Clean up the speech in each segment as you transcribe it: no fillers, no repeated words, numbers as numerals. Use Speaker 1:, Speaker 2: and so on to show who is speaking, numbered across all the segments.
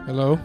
Speaker 1: Hello.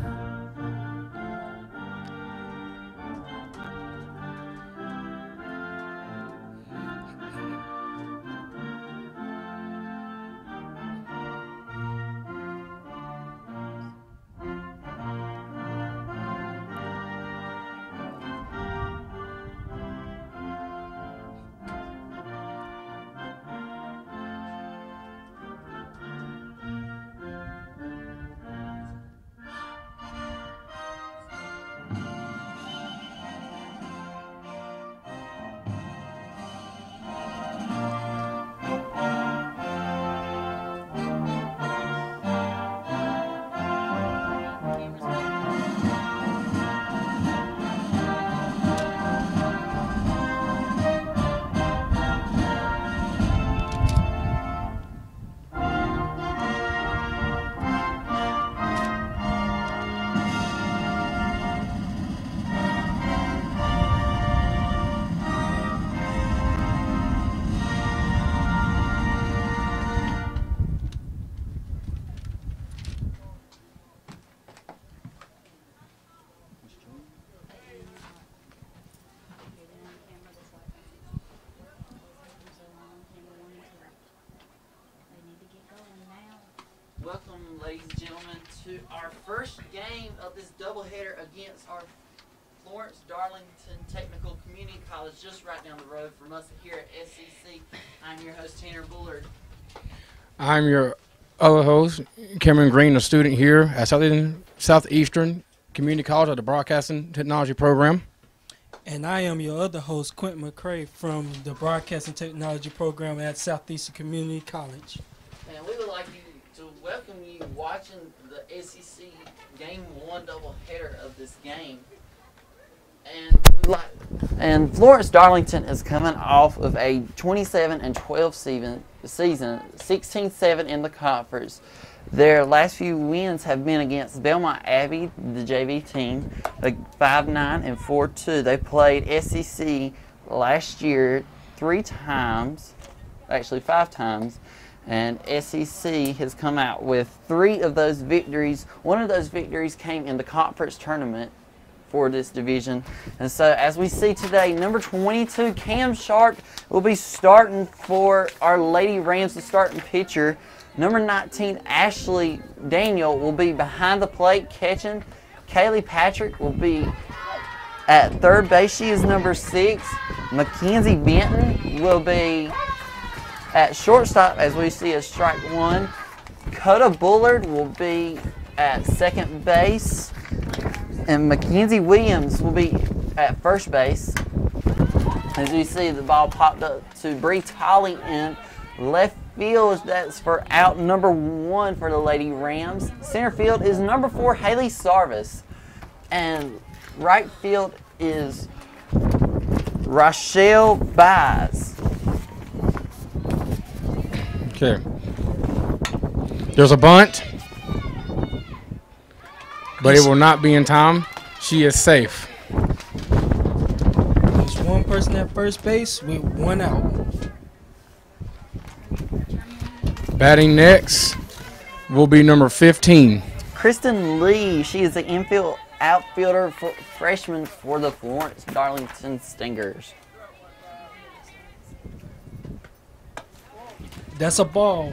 Speaker 2: Welcome, ladies and gentlemen, to our first game of this doubleheader against our Florence Darlington Technical Community College, just right down the road from us here at SEC. I'm your host, Tanner Bullard.
Speaker 1: I'm your other host, Cameron Green, a student here at Southeastern Community College of the Broadcasting Technology Program.
Speaker 3: And I am your other host, Quentin McCray, from the Broadcasting Technology Program at Southeastern Community College.
Speaker 2: And we would like to welcome you watching the SEC Game 1 doubleheader of this game. And Florence Darlington is coming off of a 27-12 season, 16-7 in the conference. Their last few wins have been against Belmont Abbey, the JV team, 5-9 and 4-2. They played SEC last year 3 times, actually 5 times, and SEC has come out with 3 of those victories. One of those victories came in the conference tournament for this division. And so as we see today, number 22, Cam Sharp, will be starting for our Lady Rams, the starting pitcher. Number 19, Ashley Daniel, will be behind the plate catching. Kaylee Patrick will be at third base. She is number 6. Mackenzie Benton will be at shortstop as we see a strike 1. Coda Bullard will be at second base. And Mackenzie Williams will be at first base. As you see, the ball popped up to Bree Tolley in left field. That's for out number 1 for the Lady Rams. Center field is number 4, Haley Sarvis. And right field is Rochelle Baez.
Speaker 1: Okay. There's a bunt, but it will not be in time. She is safe.
Speaker 3: There's one person at first base with 1 out.
Speaker 1: Batting next will be number 15.
Speaker 2: Kristen Lee, she is the infield outfielder for freshman for the Florence Darlington Stingers.
Speaker 3: That's a ball.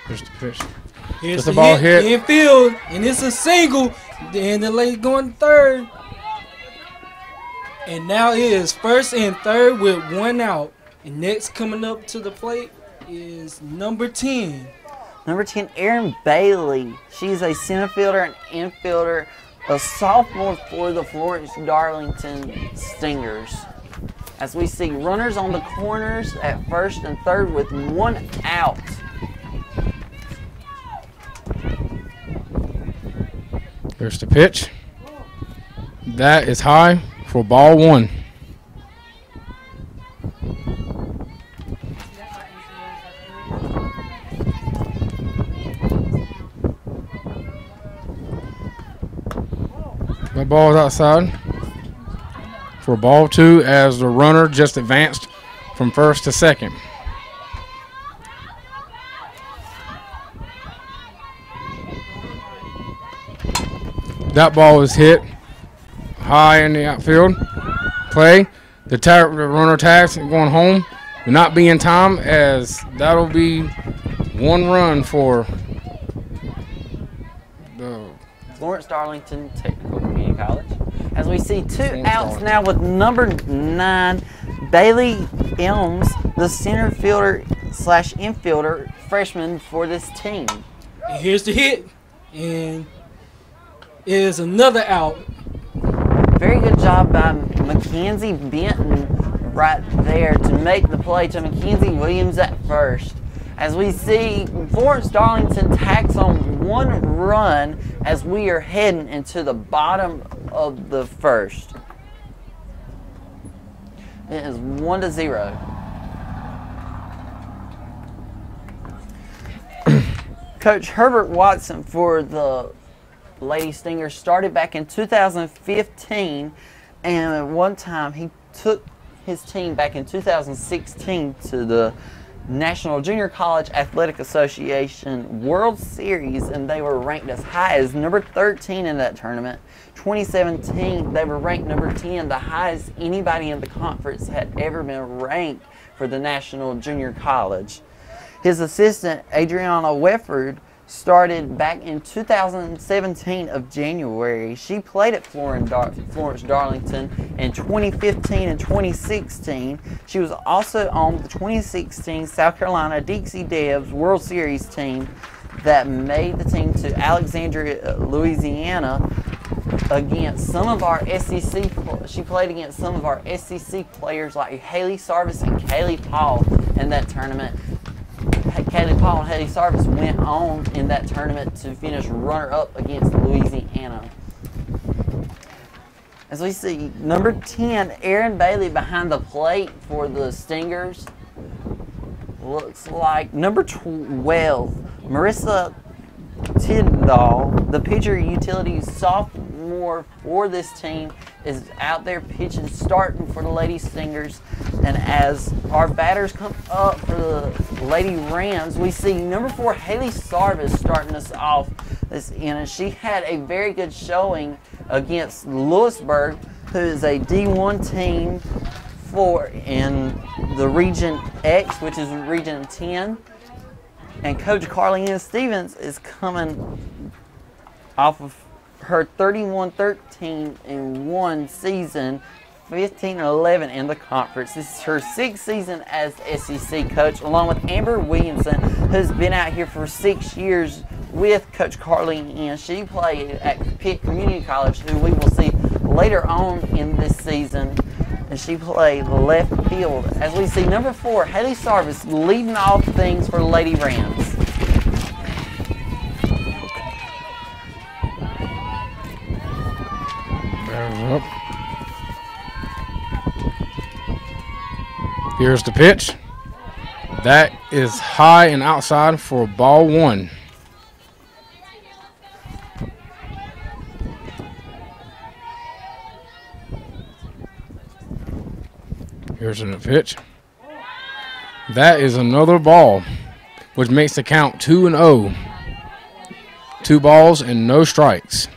Speaker 1: Here's the pitch.
Speaker 3: Here's
Speaker 1: the ball hit.
Speaker 3: Infield, and it's a single. And the lady going third. And now it is first and third with 1 out. And next coming up to the plate is number 10.
Speaker 2: Number 10, Erin Bailey. She's a center fielder and infielder, a sophomore for the Florence Darlington Stingers. As we see runners on the corners at first and third with 1 out.
Speaker 1: Here's the pitch. That is high for ball 1. The ball is outside. for ball 2 as the runner just advanced from first to second. That ball is hit high in the outfield. Play. The runner tags going home. Will not be in time, as that'll be 1 run for the
Speaker 2: Florence Darlington Technical Community College. As we see 2 outs now with number 9, Bailey Elms, the center fielder / infielder freshman for this team.
Speaker 3: And here's the hit, and it is another out.
Speaker 2: Very good job by Mackenzie Benton right there to make the play to Mackenzie Williams at first. As we see Florence Darlington tacks on 1 run as we are heading into the bottom of the first. It is 1-0. Coach Herbert Watson for the Lady Stingers started back in 2015, and at one time he took his team back in 2016 to the National Junior College Athletic Association World Series, and they were ranked as high as number 13 in that tournament. 2017, they were ranked number 10, the highest anybody in the conference had ever been ranked for the National Junior College. His assistant, Adriana Wefford, started back in 2017 of January. She played at Florence Darlington in 2015 and 2016. She was also on the 2016 South Carolina Dixie Devs World Series team that made the team to Alexandria, Louisiana against some of our SEC. She played against some of our SEC players like Haley Sarvis and Kaylee Paul in that tournament. Kaylee Paul and Haley Sarvis went on in that tournament to finish runner-up against Louisiana. As we see, number 10, Erin Bailey behind the plate for the Stingers. Looks like number 12, Marissa Tiddahl, the pitcher utility sophomore for this team, is out there pitching, starting for the Lady Stingers. And as our batters come up for the Lady Rams, we see number 4, Haley Sarvis, starting us off this inning. She had a very good showing against Lewisburg, who is a D1 team in the Region X, which is Region 10. And Coach Carly-Ann Stevens is coming off of her 31-13-1 season, 15-11 in the conference. This is her 6th season as SEC coach, along with Amber Williamson, who's been out here for 6 years with Coach Carly-Ann. She played at Pitt Community College, who we will see later on in this season. And she played left field. As we see number 4, Haley Sarvis, leading off things for the Lady Rams.
Speaker 1: Here's the pitch. That is high and outside for ball 1. Here's the pitch. That is another ball, which makes the count 2-0. 2 balls and no strikes.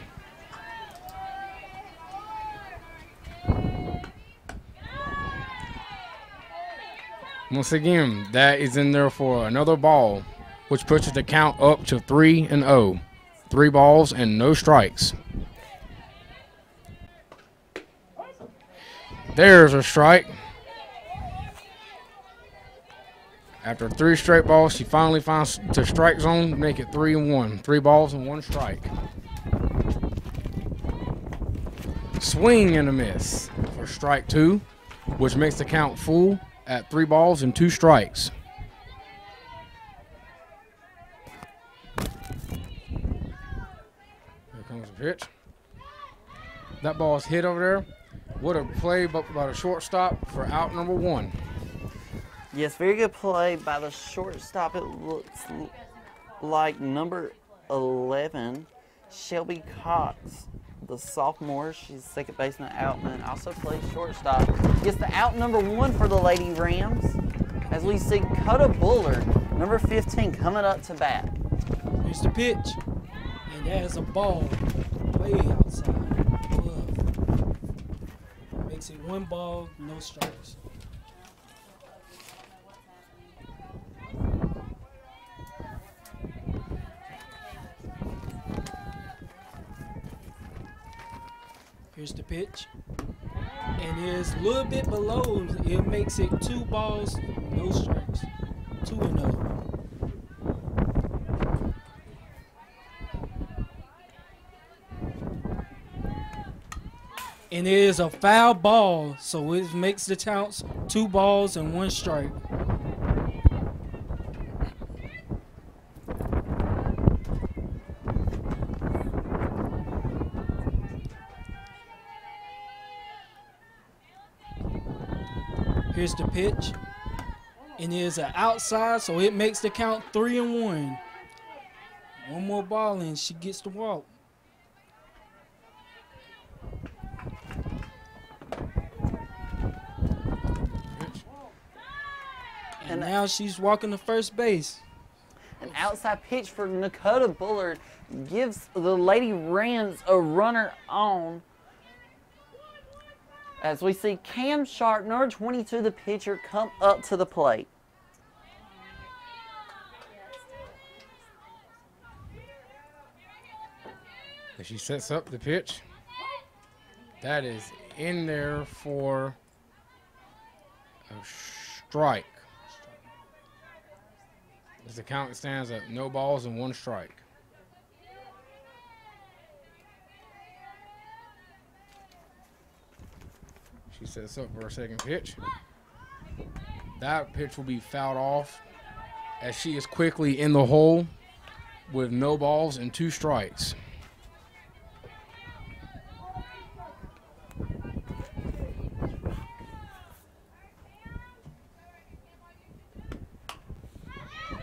Speaker 1: Once again, that is in there for another ball, which pushes the count up to 3-0. 3 balls and no strikes. There's a strike. After 3 straight balls, she finally finds the strike zone, make it 3-1. 3 balls and 1 strike. Swing and a miss for strike 2, which makes the count full at 3 balls and 2 strikes. Here comes the pitch. That ball is hit over there. What a play by the shortstop for out number 1.
Speaker 2: Yes, very good play by the shortstop. It looks like number 11, Shelby Cox, the sophomore. She's second baseman Outman. Also plays shortstop. Gets the out number 1 for the Lady Rams. As we see Coda Bullard, number 15, coming up to bat.
Speaker 3: Here's the pitch. And there's a ball way outside. Glove. Makes it 1 ball, no strikes. Here's the pitch. And it is a little bit below. It makes it 2 balls, no strikes. 2-0. And it is a foul ball, so it makes the counts 2 balls and 1 strike. Here's the pitch. And it is an outside, so it makes the count 3-1. 1 more ball and she gets the walk. And now she's walking to first base.
Speaker 2: An outside pitch for Dakota Bullard gives the Lady Rams a runner on. As we see Cam Sharp, number 22, the pitcher, come up to the plate.
Speaker 1: As she sets up the pitch, that is in there for a strike. As the count stands at no balls and 1 strike. She sets up for her second pitch. That pitch will be fouled off as she is quickly in the hole with no balls and 2 strikes.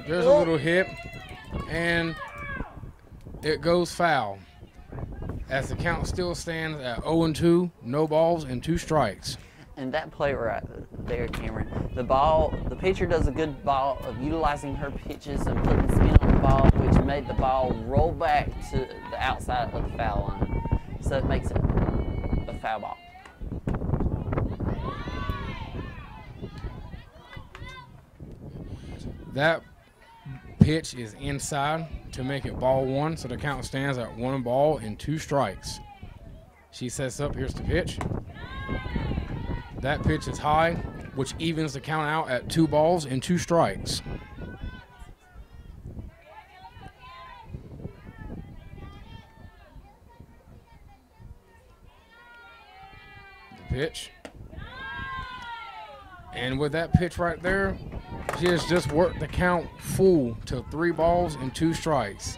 Speaker 1: There's a little hit, and it goes foul. As the count still stands at 0-2, no balls and 2 strikes.
Speaker 2: And that play right there, Cameron, the pitcher does a good ball of utilizing her pitches and putting spin on the ball, which made the ball roll back to the outside of the foul line. So it makes it a foul ball.
Speaker 1: That pitch is inside to make it ball 1, so the count stands at 1 ball and 2 strikes. She sets up, here's the pitch. That pitch is high, which evens the count out at 2 balls and 2 strikes. The pitch. And with that pitch right there, she has just worked the count full to 3 balls and 2 strikes.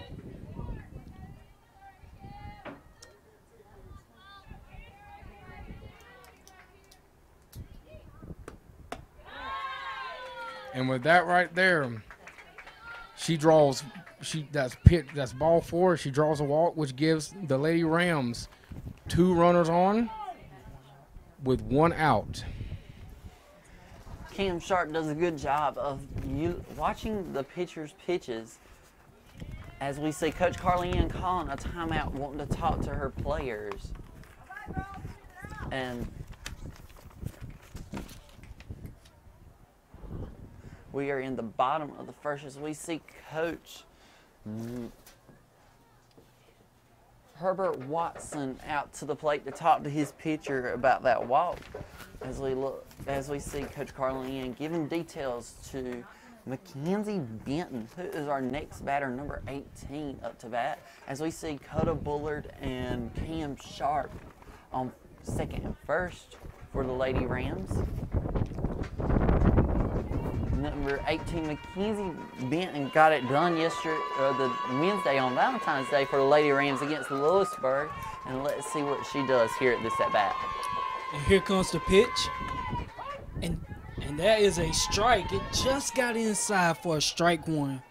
Speaker 1: And with that right there, she draws. That's ball 4. She draws a walk, which gives the Lady Rams 2 runners on with 1 out.
Speaker 2: Cam Sharp does a good job of watching the pitcher's pitches. As we see Coach Carly-Ann calling a timeout, wanting to talk to her players. And we are in the bottom of the first as we see Coach Herbert Watson out to the plate to talk to his pitcher about that walk. As we see Coach Carly-Ann giving details to Mackenzie Benton, who is our next batter, number 18, up to bat. As we see Coda Bullard and Cam Sharp on second and first for the Lady Rams. Number 18, Mackenzie Benton got it done the Wednesday on Valentine's Day for the Lady Rams against Lewisburg. And let's see what she does here at this at-bat.
Speaker 3: And here comes the pitch. And that is a strike. It just got inside for a strike 1.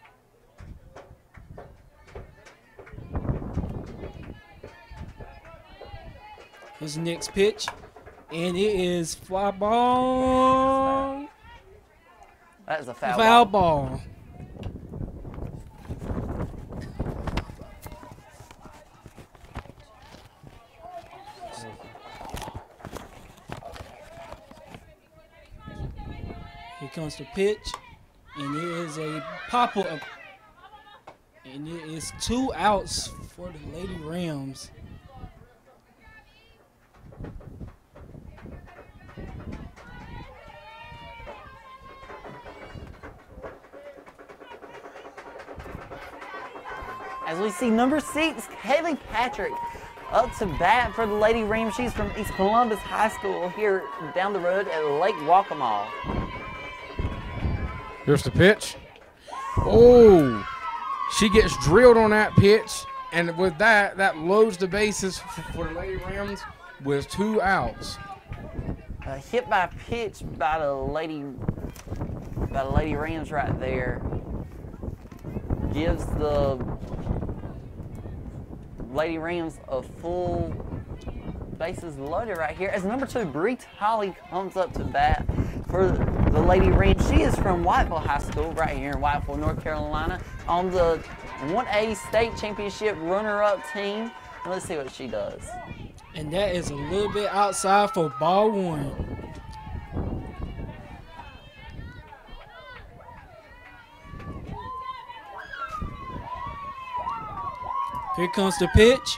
Speaker 3: Here's the next pitch. And it is fly ball.
Speaker 2: That is a foul,
Speaker 3: Foul ball. Here comes the pitch. And it is a pop-up. And it is 2 outs for the Lady Rams.
Speaker 2: As we see number 6, Kaylee Patrick, up to bat for the Lady Rams. She's from East Columbus High School here down the road at Lake Waccamaw.
Speaker 1: Here's the pitch. Oh, she gets drilled on that pitch, and with that, that loads the bases for the Lady Rams with 2 outs.
Speaker 2: Hit by pitch by the Lady Rams right there. Gives the Lady Rams a full bases loaded right here. As number 2, Bree Holly comes up to bat for the Lady Rams. She is from Whiteville High School right here in Whiteville, North Carolina, on the 1A state championship runner-up team. And let's see what she does.
Speaker 3: And that is a little bit outside for ball 1. Here comes the pitch.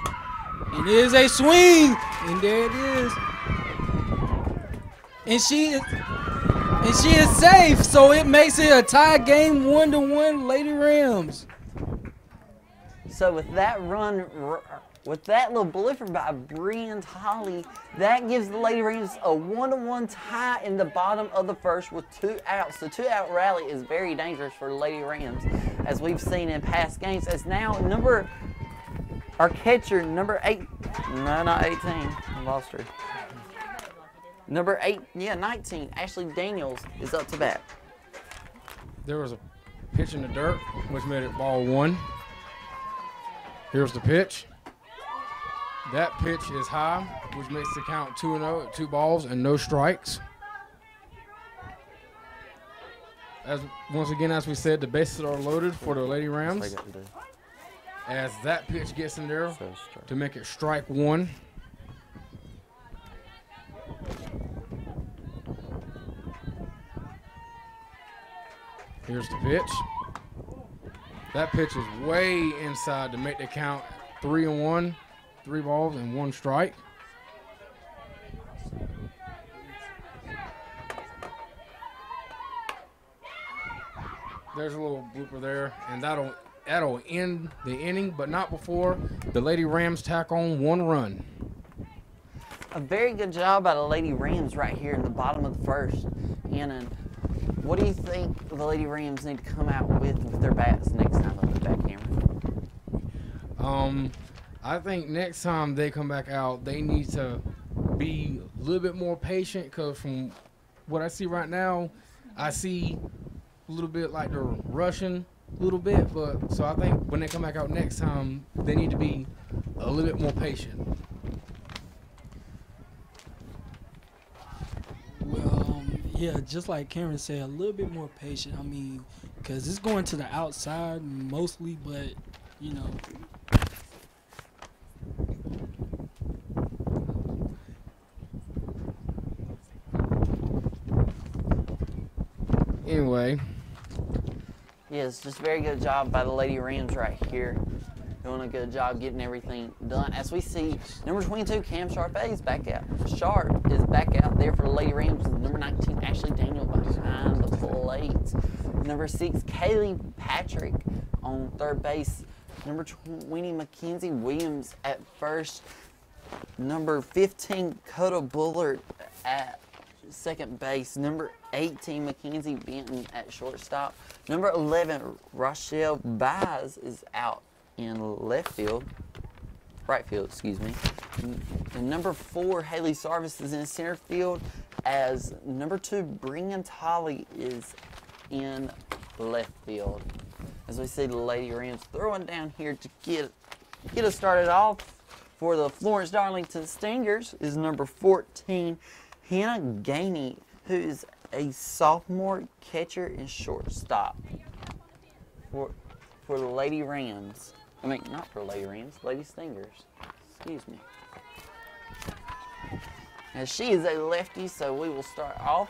Speaker 3: And it is a swing. And there it is. And she is safe. So it makes it a tie game 1-1 Lady Rams.
Speaker 2: So with that run, with that little blooper by Brian Holly, that gives the Lady Rams a 1-1 tie in the bottom of the first with 2 outs. The 2-out rally is very dangerous for the Lady Rams, as we've seen in past games. As now our catcher, number 8, no, not 18, I lost her. Number 19, Ashley Daniels is up to bat.
Speaker 1: There was a pitch in the dirt, which made it ball 1. Here's the pitch. That pitch is high, which makes the count 2-0, 2 balls and no strikes. Once again, as we said, the bases are loaded for the Lady Rams. As that pitch gets in there to make it strike 1. Here's the pitch. That pitch is way inside to make the count 3-1, 3 balls and 1 strike. There's a little blooper there, and that'll end the inning, but not before the Lady Rams tack on 1 run.
Speaker 2: A very good job by the Lady Rams right here in the bottom of the first inning. What do you think the Lady Rams need to come out with their bats next time on the back camera?
Speaker 1: I think next time they come back out, they need to be a little bit more patient, because from what I see right now, I see a little bit like they're rushing a little bit, but so I think when they come back out next time, they need to be a little bit more patient.
Speaker 3: Well, yeah, just like Cameron said, a little bit more patient. I mean, because it's going to the outside mostly, but, you know.
Speaker 1: Anyway.
Speaker 2: Yes, just very good job by the Lady Rams right here. Doing a good job getting everything done. As we see, number 22, Cam Sharp is back out. Sharp is back out there for the Lady Rams. Number 19, Ashley Daniel behind the plate. Number 6, Kaylee Patrick on third base. Number 20, Mackenzie Williams at first. Number 15, Coda Bullard at second base. Number 18, Mackenzie Benton at shortstop. Number 11, Rochelle Baez is out in right field, excuse me. And number 4, Haley Sarvis is in center field, as number 2, Brian Tolley is in left field. As we see the Lady Rams throwing down here to get us started off for the Florence Darlington Stingers is number 14, Hannah Gainey, who is a sophomore catcher and shortstop for the Lady Rams. I mean, not for Lady Rams, Lady Stingers. Excuse me. And she is a lefty, so we will start off.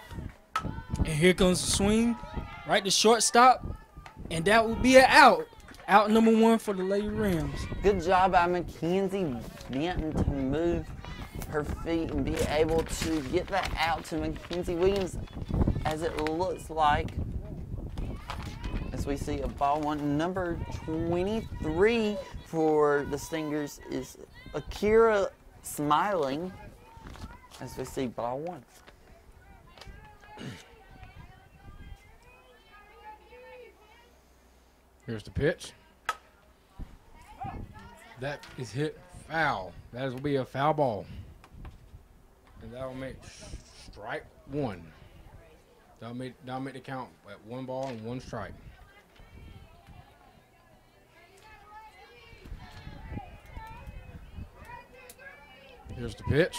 Speaker 3: And here comes the swing, right to shortstop, and that will be an out. Out number 1 for the Lady Rams.
Speaker 2: Good job by Mackenzie Benton to move her feet and be able to get that out to Mackenzie Williams, as it looks like, as we see a ball 1. Number 23 for the Stingers is Akira Smiling, as we see ball 1.
Speaker 1: Here's the pitch. That is hit foul. That will be a foul ball. And that will make strike 1. That'll make the count at 1 ball and 1 strike. Here's the pitch.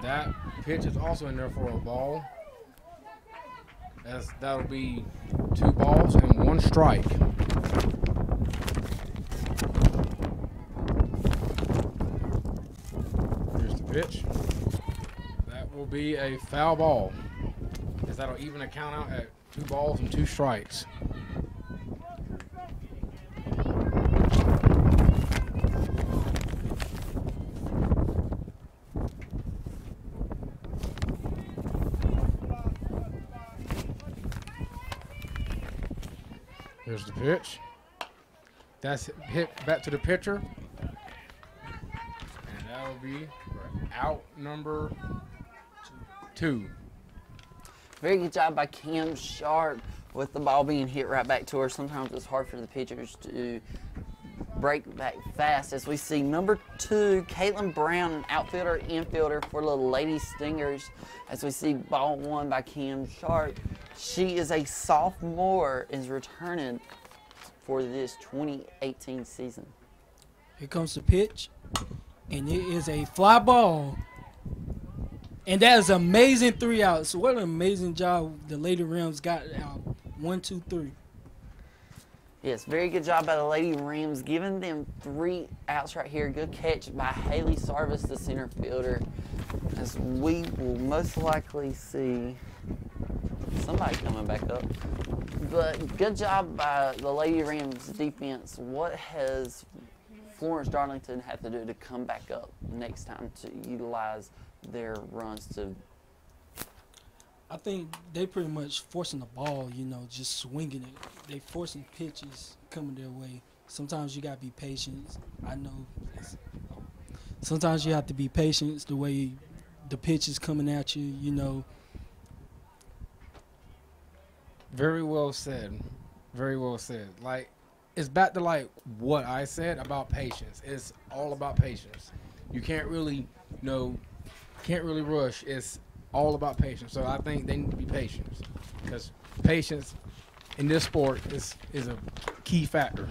Speaker 1: That pitch is also in there for a ball. That'll be 2 balls and 1 strike. Here's the pitch. That will be a foul ball, as that'll even a count out at 2 balls and 2 strikes. Here's the pitch. That's hit back to the pitcher. And that will be out number 2.
Speaker 2: Very good job by Cam Sharp with the ball being hit right back to her. Sometimes it's hard for the pitchers to break back fast, as we see number 2, Caitlin Brown, an outfielder, infielder for the Lady Stingers, as we see ball 1 by Cam Sharp. She is a sophomore, is returning for this 2018 season.
Speaker 3: Here comes the pitch, and it is a fly ball. And that is amazing 3 outs. So what an amazing job the Lady Rams got out. 1, 2, 3.
Speaker 2: Yes, very good job by the Lady Rams, giving them 3 outs right here. Good catch by Haley Sarvis, the center fielder, as we will most likely see somebody coming back up. But good job by the Lady Rams defense. What has Florence Darlington have to do to come back up next time to utilize their runs to?
Speaker 3: I think they pretty much forcing the ball, just swinging it. They forcing pitches coming their way. Sometimes you got to be patient. I know. Sometimes you have to be patient the way the pitch is coming at you,
Speaker 1: Very well said. Very well said. Like, it's back to like what I said about patience. It's all about patience. You can't really, rush. It's all about patience. So I think they need to be patient, because patience in this sport is a key factor.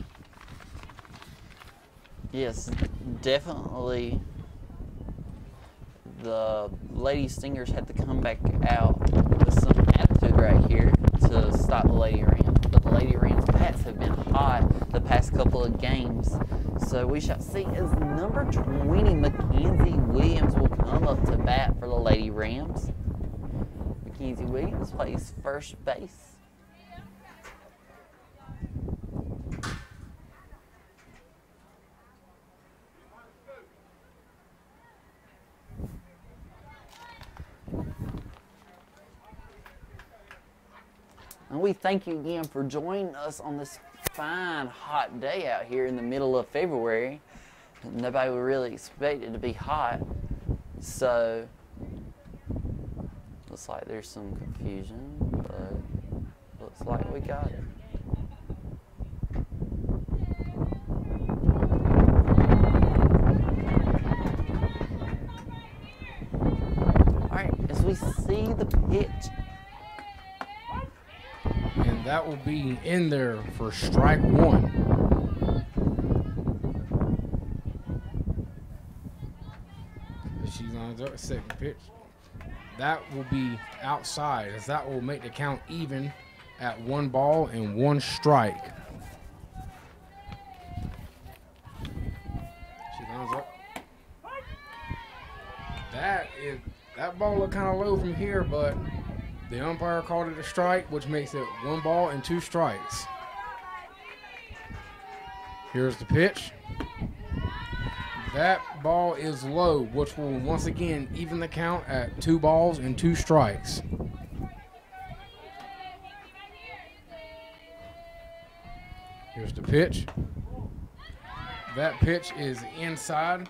Speaker 2: Yes, definitely. The Lady Stingers had to come back out with some attitude right here to stop the Lady Rams. But the Lady Rams bats have been hot the past couple of games. So we shall see as number 20, Mackenzie Williams, will come up to bat for the Lady Rams. Mackenzie Williams plays first base. And we thank you again for joining us on this fine, hot day out here in the middle of February. Nobody would really expect it to be hot. So, looks like there's some confusion, but looks like we got it. Alright, as we see the pitch.
Speaker 1: And that will be in there for strike 1. lines up. Second pitch. That will be outside, as that will make the count even at 1 ball and 1 strike. She lines up. That ball looked kind of low from here, but the umpire called it a strike, which makes it 1 ball and 2 strikes. Here's the pitch. That ball is low, which will once again even the count at 2 balls and 2 strikes. Here's the pitch. That pitch is inside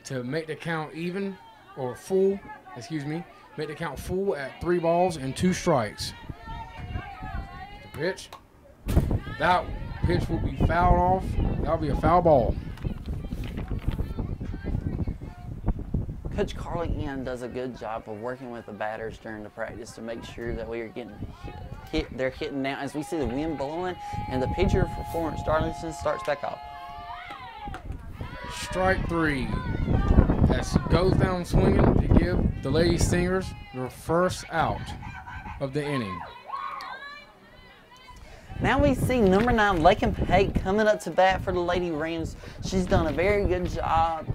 Speaker 1: to make the count even, or full, excuse me, make the count full at 3 balls and 2 strikes. The pitch. That pitch will be fouled off. That'll be a foul ball.
Speaker 2: Coach Carly Ian does a good job of working with the batters during the practice to make sure that we are getting hit. They're hitting now as we see the wind blowing, and the pitcher for Florence Darlington starts back off.
Speaker 1: Strike 3. As she goes down swinging to give the Lady Stingers their first out of the inning.
Speaker 2: Now we see number 9, Lakin Pate, coming up to bat for the Lady Rams. She's done a very good job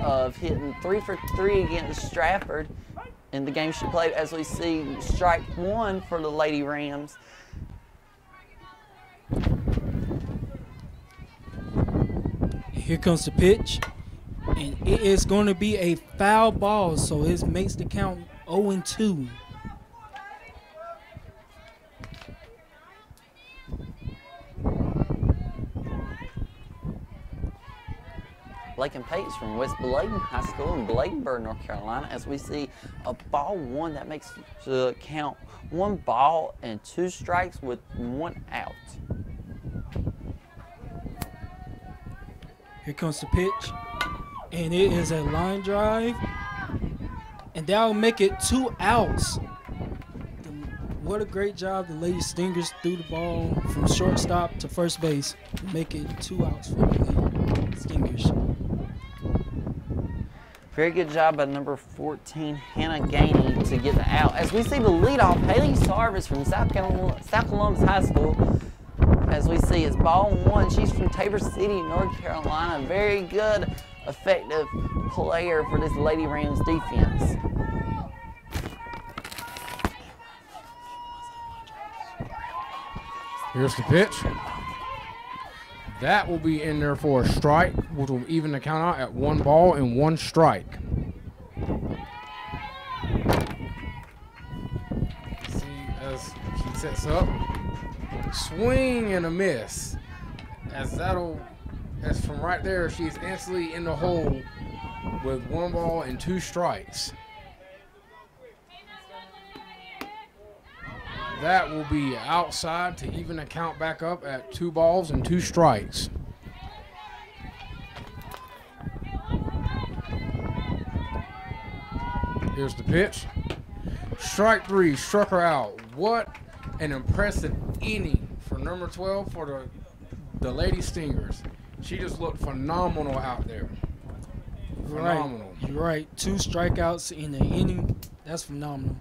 Speaker 2: of hitting 3 for 3 against Stratford in the game she played, as we see strike 1 for the Lady Rams.
Speaker 3: Here comes the pitch, and it is going to be a foul ball, so it makes the count 0-2.
Speaker 2: Lakin Pate's from West Bladen High School in Bladenburg, North Carolina, as we see a ball 1 that makes the count 1 ball and 2 strikes with 1 out.
Speaker 3: Here comes the pitch, and it is a line drive, and that'll make it 2 outs. What a great job the Lady Stingers threw the ball from shortstop to first base, make it 2 outs for the Lady Stingers.
Speaker 2: Very good job by number 14, Hannah Gainey, to get the out. As we see the leadoff, Haley Sarvis from South Columbus High School. As we see, it's ball 1. She's from Tabor City, North Carolina. Very good, effective player for this Lady Rams defense.
Speaker 1: Here's the pitch. That will be in there for a strike, which will even the count out at 1 ball and 1 strike. See, as she sets up, swing and a miss. As from right there, she's instantly in the hole with 1 ball and 2 strikes. That will be outside to even the count back up at 2 balls and 2 strikes. Here's the pitch. Strike 3, struck her out. What an impressive inning for number 12 for the Lady Stingers. She just looked phenomenal out there. Phenomenal.
Speaker 3: Right. You're right. 2 strikeouts in the inning. That's phenomenal.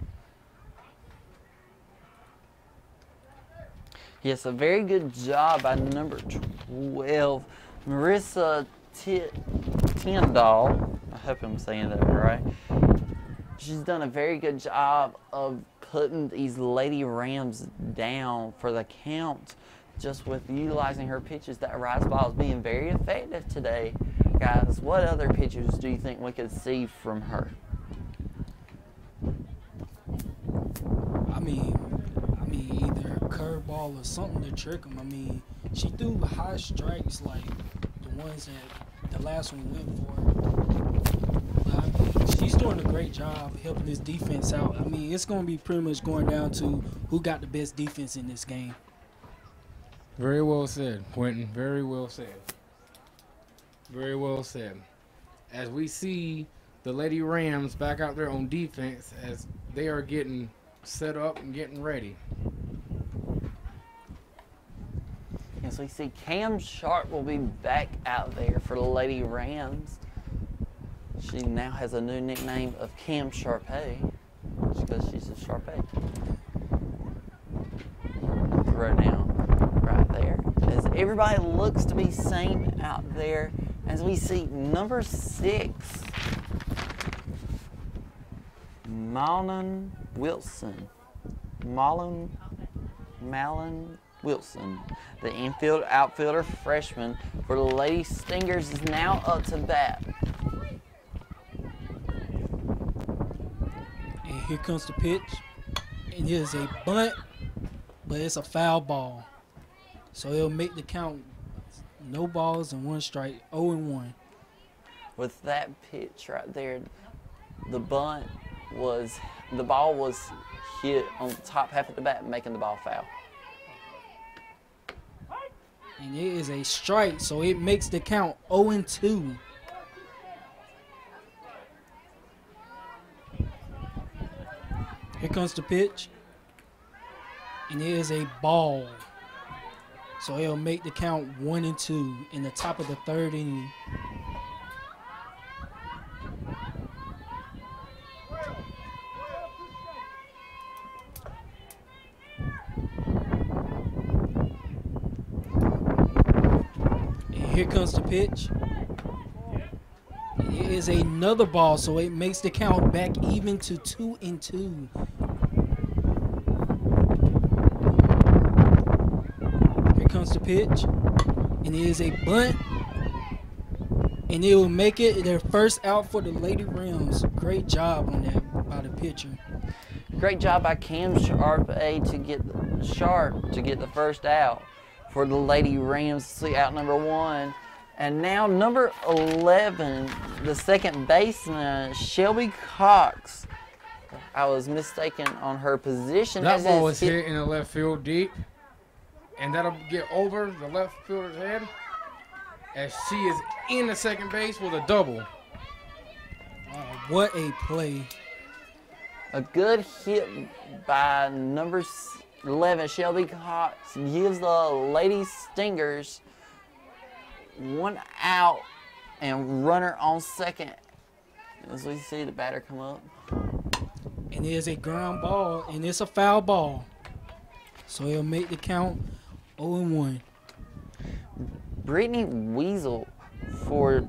Speaker 2: Yes, a very good job by number 12, Marissa Tyndall. I hope I'm saying that right. She's done a very good job of putting these Lady Rams down for the count, just with utilizing her pitches. That rise ball is being very effective today. Guys, what other pitches do you think we could see from her?
Speaker 3: I mean, either a curveball or something to trick them. I mean, she threw high strikes like the ones that the last one went for. But I mean, she's doing a great job helping this defense out. I mean, it's going to be pretty much going down to who got the best defense in this game.
Speaker 1: Very well said, Quentin. Very well said. Very well said. As we see the Lady Rams back out there on defense as they are getting set up and getting ready.
Speaker 2: As we see, Cam Sharp will be back out there for the Lady Rams. She now has a new nickname of Cam Sharpay because she's a Sharpay. Throw down right there. As everybody looks to be same out there, as we see number 6, Malin Wilson. Malin Wilson, the outfielder freshman for the Lady Stingers, is now up to bat.
Speaker 3: And here comes the pitch. And here's a bunt, but it's a foul ball. So it'll make the count no balls and 1 strike, 0-1.
Speaker 2: With that pitch right there, the ball was hit on the top half of the bat, making the ball foul.
Speaker 3: And it is a strike, so it makes the count 0-2. Here comes the pitch. And it is a ball. So it'll make the count 1-2 in the top of the 3rd inning. Here comes the pitch. It is another ball, so it makes the count back even to 2-2. Here comes the pitch. And it is a bunt. And it will make it their first out for the Lady Rams. Great job on that by the pitcher.
Speaker 2: Great job by Cam Sharpay to get the first out for the Lady Rams. See out number 1. And now number 11, the second baseman, Shelby Cox. I was mistaken on her position.
Speaker 1: That ball was hit in the left field deep. And that'll get over the left fielder's head as she is in the second base with a double.
Speaker 3: Wow, what a play.
Speaker 2: A good hit by number 11, Shelby Cox, gives the Lady Stingers 1 out and runner on second as we see the batter come up.
Speaker 3: And it is a ground ball, and it's a foul ball. So it'll make the count 0-1.
Speaker 2: Brittany Weasel for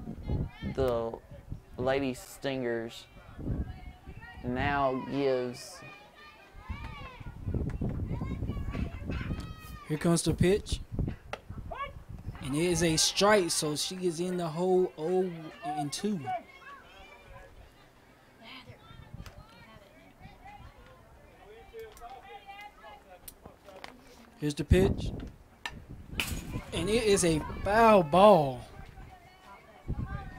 Speaker 2: the Lady Stingers now gives.
Speaker 3: Here comes the pitch. And it is a strike, so she is in the hole 0-2. Here's the pitch. And it is a foul ball.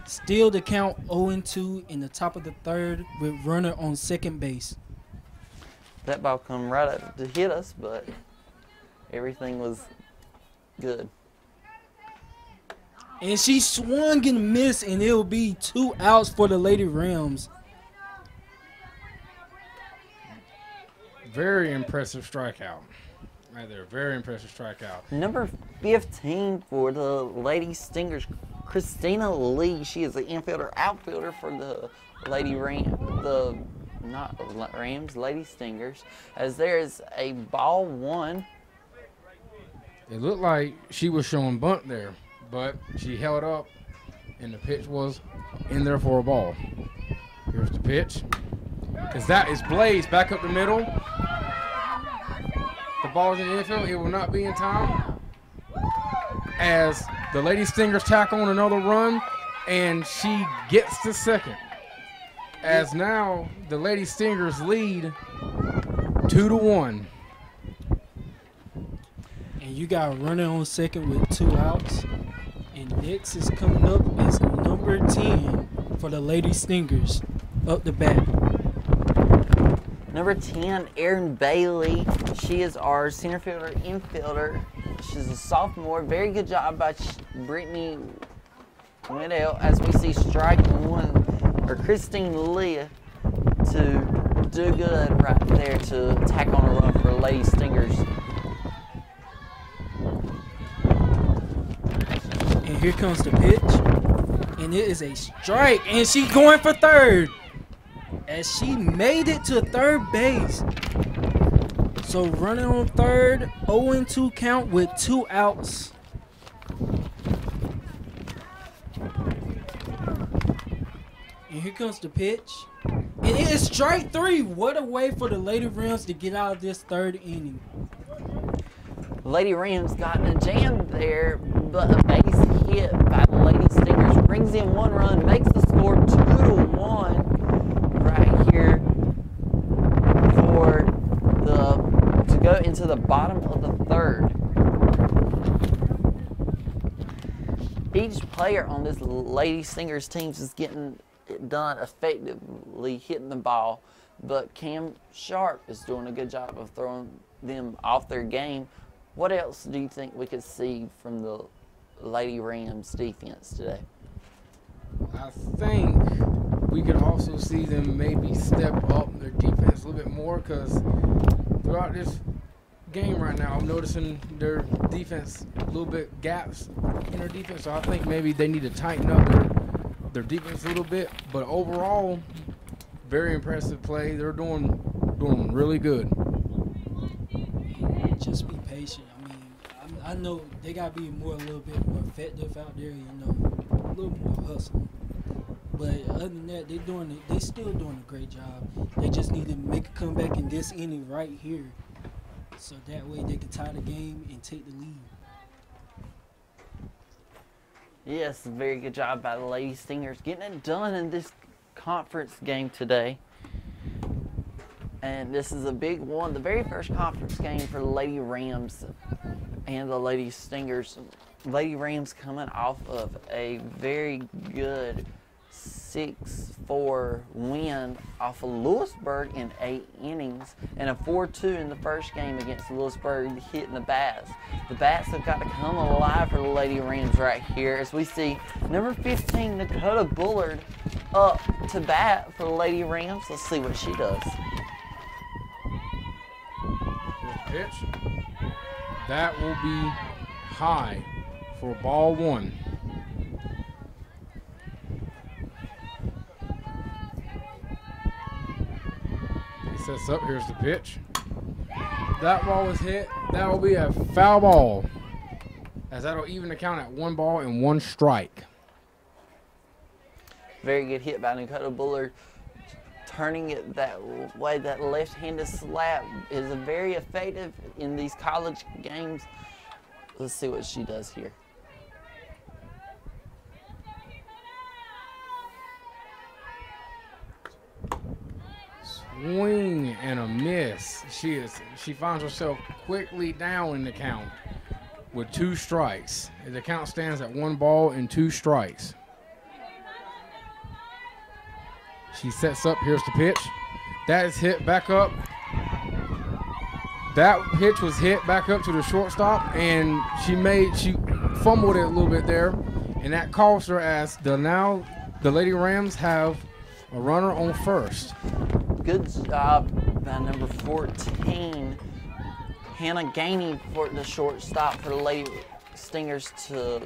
Speaker 3: Still the count 0-2 in the top of the 3rd with runner on second base.
Speaker 2: That ball come right up to hit us, but everything was good.
Speaker 3: And she swung and missed, and it'll be 2 outs for the Lady Rams.
Speaker 1: Very impressive strikeout. Right there, very impressive strikeout.
Speaker 2: Number 15 for the Lady Stingers, Christina Lee. She is the infielder, outfielder for the Lady Lady Stingers. As there is a ball 1.
Speaker 1: It looked like she was showing bunt there, but she held up, and the pitch was in there for a ball. Here's the pitch. Because that is Blaze back up the middle. The ball's in the infield. It will not be in time. As the Lady Stingers tack on another run, and she gets to second. As now the Lady Stingers lead 2-1.
Speaker 3: And you got a runner on second with 2 outs. And next is coming up is number 10 for the Lady Stingers. Up the bat.
Speaker 2: Number 10, Erin Bailey. She is our center fielder, infielder. She's a sophomore. Very good job by Brittany Wendell as we see strike 1, or Christine Lee to do good right there to tack on a run for Lady Stingers.
Speaker 3: And here comes the pitch. And it is a strike, and she going for third. As she made it to third base. So running on third, 0-2 count with 2 outs. And here comes the pitch. And it is strike 3. What a way for the Lady Rams to get out of this third inning.
Speaker 2: Lady Rams got in a jam there, but a base hit by the Lady Stingers brings in 1 run, makes the score 2-1 right here to go into the bottom of the third. Each player on this Lady Stingers team is getting it done effectively, hitting the ball, but Cam Sharp is doing a good job of throwing them off their game. What else do you think we could see from the Lady Rams defense today?
Speaker 1: I think we could also see them maybe step up their defense a little bit more, because throughout this game right now, I'm noticing their defense a little bit gaps in their defense. So I think maybe they need to tighten up their defense a little bit. But overall, very impressive play. They're doing really good.
Speaker 3: Just be patient. I mean, I know they got to be a little bit more effective out there, you know, a little more hustle. But other than that, they still doing a great job. They just need to make a comeback in this inning right here, so that way they can tie the game and take the lead.
Speaker 2: Yes, very good job by the Lady Stingers getting it done in this conference game today. And this is a big one, the very first conference game for the Lady Rams and the Lady Stingers. Lady Rams coming off of a very good 6-4 win off of Lewisburg in 8 innings, and a 4-2 in the first game against Lewisburg, hitting the bats. The bats have got to come alive for the Lady Rams right here, as we see number 15, Dakota Bullard, up to bat for the Lady Rams. Let's see what she does.
Speaker 1: Pitch. That will be high for ball 1. He sets up. Here's the pitch. That ball was hit. That will be a foul ball, as that'll even the count at 1 ball and 1 strike.
Speaker 2: Very good hit by Dakota Bullard. Turning it that way, that left-handed slap is very effective in these college games. Let's see what she does here.
Speaker 1: Swing and a miss. She finds herself quickly down in the count with 2 strikes. The count stands at 1 ball and 2 strikes. She sets up. Here's the pitch. That is hit back up. That pitch was hit back up to the shortstop, and she fumbled it a little bit there, and that cost her, as the Lady Rams have a runner on first.
Speaker 2: Good job by number 14, Hannah Gainey, for the shortstop for the Lady Stingers to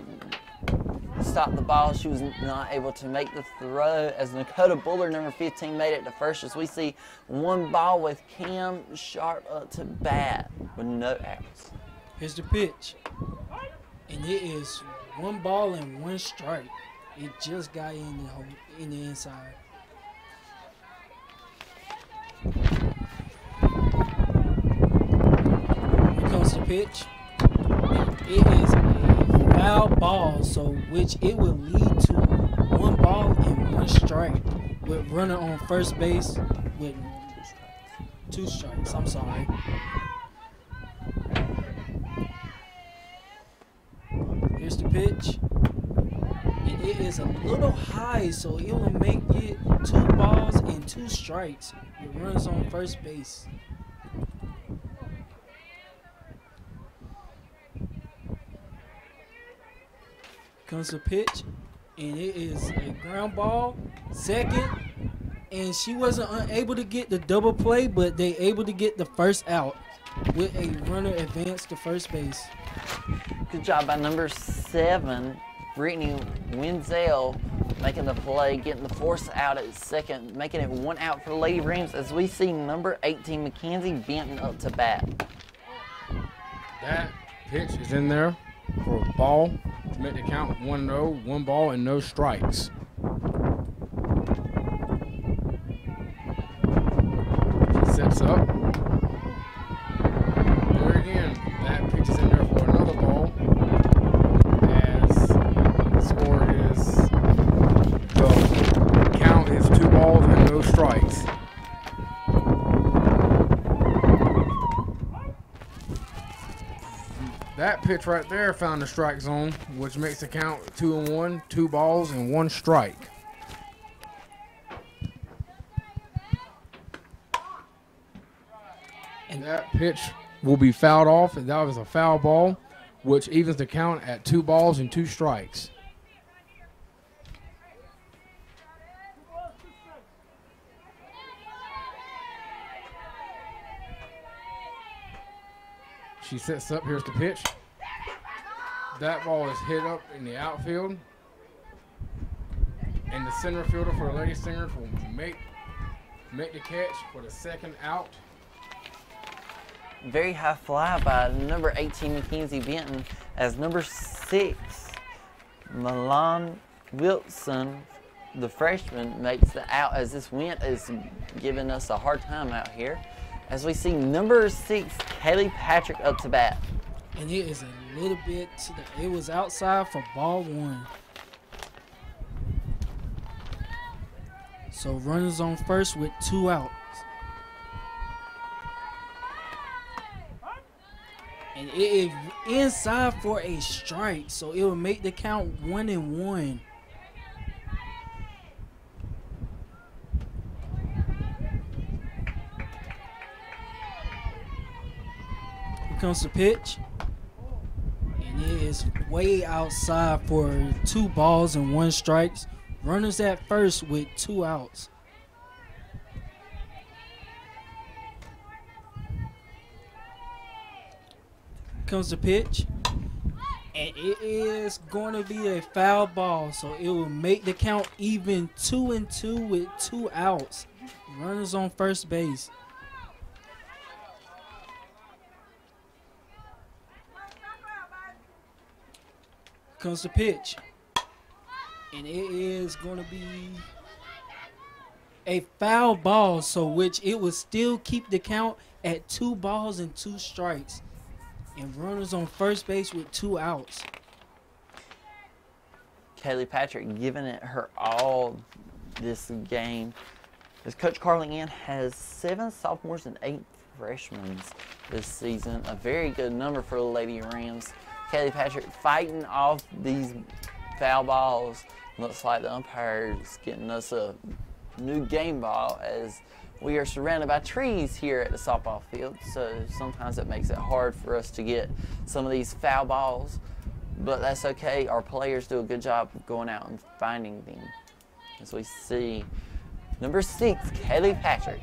Speaker 2: stop the ball. She was not able to make the throw, as Dakota Bullard, number 15, made it to first, as we see 1 ball with Cam Sharp up to bat with no outs.
Speaker 3: Here's the pitch. And it is 1 ball and 1 strike. It just got in the inside. Here comes the pitch. It is a foul ball, so which it will lead to 1 ball and 1 strike, with runner on first base with 2 strikes. I'm sorry. Here's the pitch. And it is a little high, so it will make it 2 balls and 2 strikes with runners on first base. Comes the pitch, and it is a ground ball, second, and she wasn't unable to get the double play, but they able to get the first out with a runner advance to first base.
Speaker 2: Good job by number 7, Brittany Wenzel, making the play, getting the force out at second, making it 1 out for the Lady Rams as we see number 18 Mackenzie Benton up to bat.
Speaker 1: That pitch is in there for a ball to make the count 1-0, 1 ball and no strikes. She sets up. There again, that pitch is in there for another ball. As the score is, the count is 2 balls and no strikes. That pitch right there found the strike zone, which makes the count 2-1, 2 balls and 1 strike. And that pitch will be fouled off, and that was a foul ball, which evens the count at 2 balls and 2 strikes. She sets up. Here's the pitch. That ball is hit up in the outfield. And the center fielder for the Lady Stingers will make the catch for the second out.
Speaker 2: Very high fly by number 18 Mackenzie Benton as number 6 Milan Wilson, the freshman, makes the out as this wind is giving us a hard time out here. As we see number 6, Kaylee Patrick up to bat.
Speaker 3: And it is a little bit to the, it was outside for ball 1. So runners on first with 2 outs. And it is inside for a strike, so it will make the count 1-1. Comes the pitch, and it is way outside for 2 balls and 1 strikes. Runners at first with 2 outs. Comes the pitch, and it is going to be a foul ball, so it will make the count even 2-2 with 2 outs. Runners on first base. Comes the pitch, and it is going to be a foul ball, so which it will still keep the count at 2 balls and 2 strikes, and runners on first base with 2 outs.
Speaker 2: Kaylee Patrick giving it her all this game. As Coach Carly Ann has 7 sophomores and 8 freshmen this season, a very good number for the Lady Rams. Kaylee Patrick fighting off these foul balls. Looks like the umpire is getting us a new game ball as we are surrounded by trees here at the softball field. So sometimes it makes it hard for us to get some of these foul balls. But that's okay. Our players do a good job of going out and finding them. As we see number 6, Kaylee Patrick.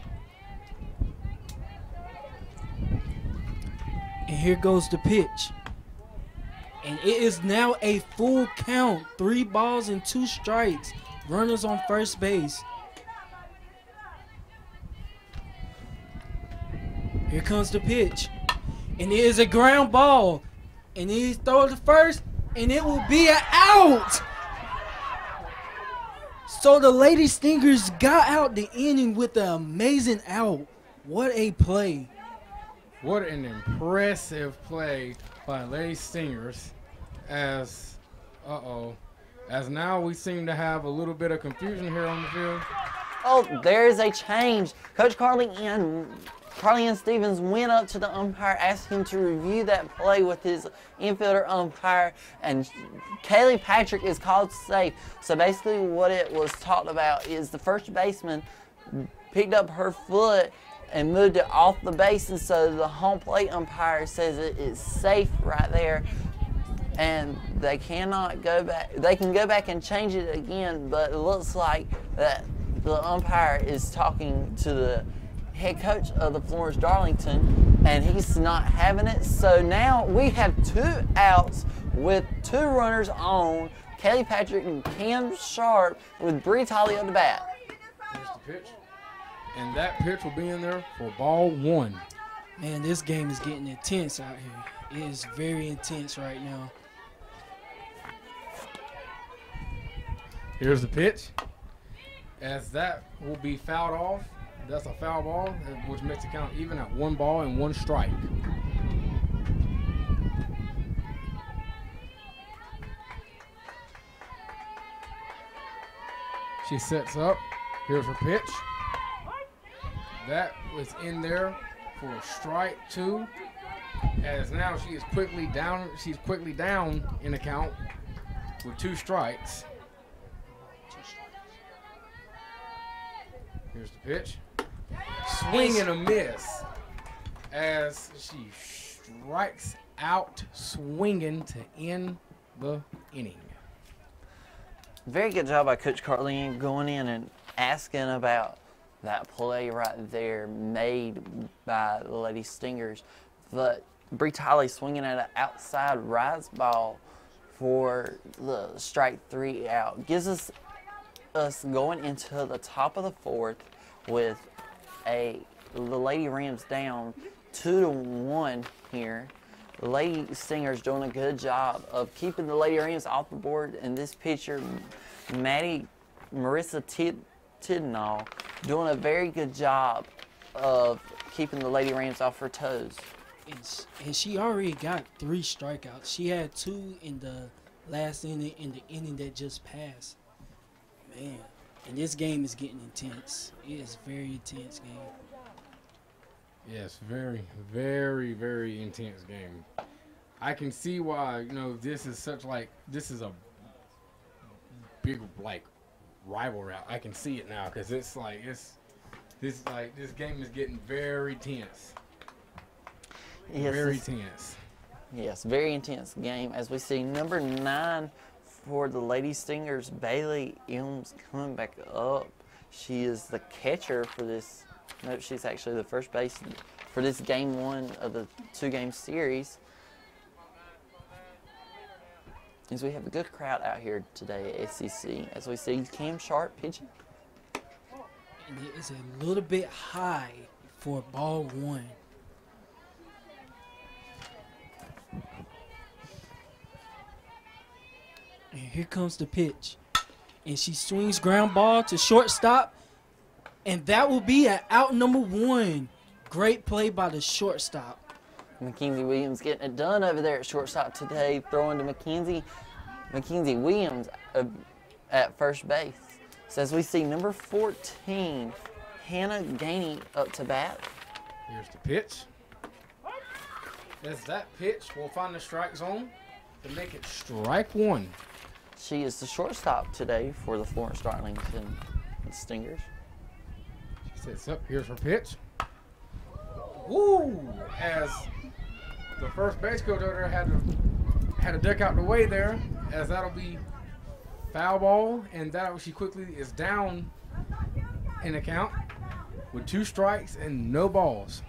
Speaker 3: And here goes the pitch. And it is now a full count. 3 balls and 2 strikes. Runners on first base. Here comes the pitch. And it is a ground ball. And he's throwing to first. And it will be an out. So the Lady Stingers got out the inning with an amazing out. What a play.
Speaker 1: What an impressive play by Lady Stingers. As now we seem to have a little bit of confusion here on the field.
Speaker 2: Oh, there is a change. Coach Carly Ann Stevens went up to the umpire, asked him to review that play with his infielder umpire, and Kaylee Patrick is called safe. So basically what it was talked about is the first baseman picked up her foot and moved it off the base, and so the home plate umpire says it is safe right there. And they cannot go back. They can go back and change it again, but it looks like that the umpire is talking to the head coach of the Florence Darlington, and he's not having it. So now we have 2 outs with 2 runners on Kelly Patrick and Cam Sharp with Bree Tolley on the bat.
Speaker 1: Here's the pitch. And that pitch will be in there for ball 1.
Speaker 3: Man, this game is getting intense out here. It is very intense right now.
Speaker 1: Here's the pitch. As that will be fouled off. That's a foul ball, which makes the count even at 1 ball and 1 strike. She sets up. Here's her pitch. That was in there for strike 2. As now she is quickly down. She's quickly down in the count with 2 strikes. Here's the pitch. Swing and a miss as she strikes out swinging to end the inning.
Speaker 2: Very good job by Coach Carlene going in and asking about that play right there made by the Lady Stingers. But Bree Tolley swinging at an outside rise ball for the strike 3 out. Gives us going into the top of the 4th with the Lady Rams down 2-1 here. The Lady Stingers doing a good job of keeping the Lady Rams off the board, and this pitcher, Marissa Tidnall, doing a very good job of keeping the Lady Rams off her toes.
Speaker 3: And she already got 3 strikeouts. She had 2 in the last inning, in the inning that just passed. Man, and this game is getting intense. It is a very intense game.
Speaker 1: Yes, very, very, very intense game. I can see why, this is a big, rivalry. I can see it now because this game is getting very tense.
Speaker 2: Yes,
Speaker 1: very tense.
Speaker 2: Yes, very intense game. As we see number 9 for the Lady Stingers, Bailey Ilms, coming back up. She is the catcher for this. No, she's actually the first base for this game 1 of the 2-game series. As we have a good crowd out here today at SEC. As we see Cam Sharp pitching.
Speaker 3: And it is a little bit high for ball 1. And here comes the pitch. And she swings ground ball to shortstop. And that will be at out number 1. Great play by the shortstop.
Speaker 2: Mackenzie Williams getting it done over there at shortstop today, throwing to Mackenzie Williams at first base. So as we see number 14, Hannah Gainey up to bat.
Speaker 1: Here's the pitch. As that pitch will find the strike zone to make it strike 1.
Speaker 2: She is the shortstop today for the Florence Darlington Stingers.
Speaker 1: She sets up. Here's her pitch. Woo! As the first base coach over there had to duck out the way there, as that'll be foul ball, and she quickly is down in the count with 2 strikes and no balls.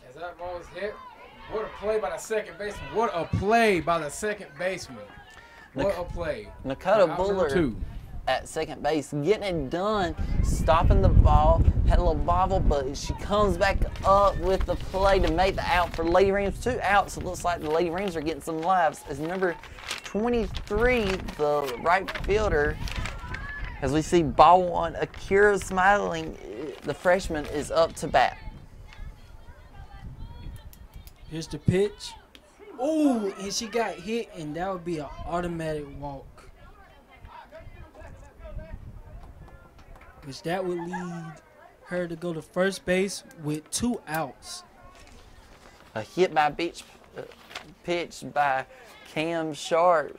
Speaker 1: As that ball is hit, what a play by the second baseman! What a play by the second baseman! What a play!
Speaker 2: Nakota Buller at second base, getting it done, stopping the ball, had a little bobble, but she comes back up with the play to make the out for Lady Rams. 2 outs. It looks like the Lady Rams are getting some lives as number 23, the right fielder, as we see ball 1, Akira Smiling, the freshman, is up to bat.
Speaker 3: Here's the pitch. Oh, and she got hit, and that would be an automatic walk. Which that would lead her to go to first base with 2 outs.
Speaker 2: A hit by pitch by Cam Sharp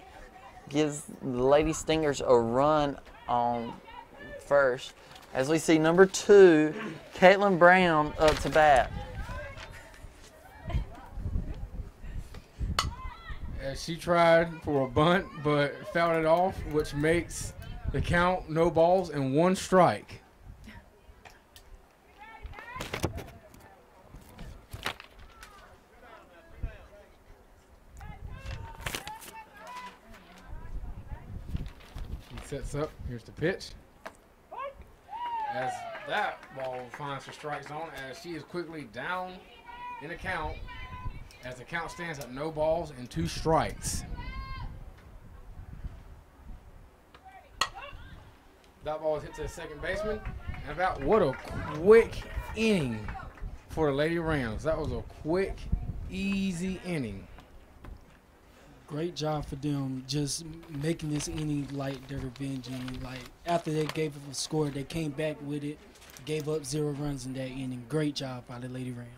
Speaker 2: gives the Lady Stingers a run on first. As we see number 2, Caitlin Brown up to bat.
Speaker 1: As she tried for a bunt, but fouled it off, which makes the count no balls and 1 strike. Sets up. Here's the pitch. As that ball finds the strike zone, as she is quickly down in the count, as the count stands at no balls and 2 strikes. That ball is hit to the second baseman. And about what a quick inning for the Lady Rams. That was a quick, easy inning.
Speaker 3: Great job for them just making this inning like their revenge inning. Like after they gave up a score, they came back with it, gave up 0 runs in that inning. Great job by the Lady Rams.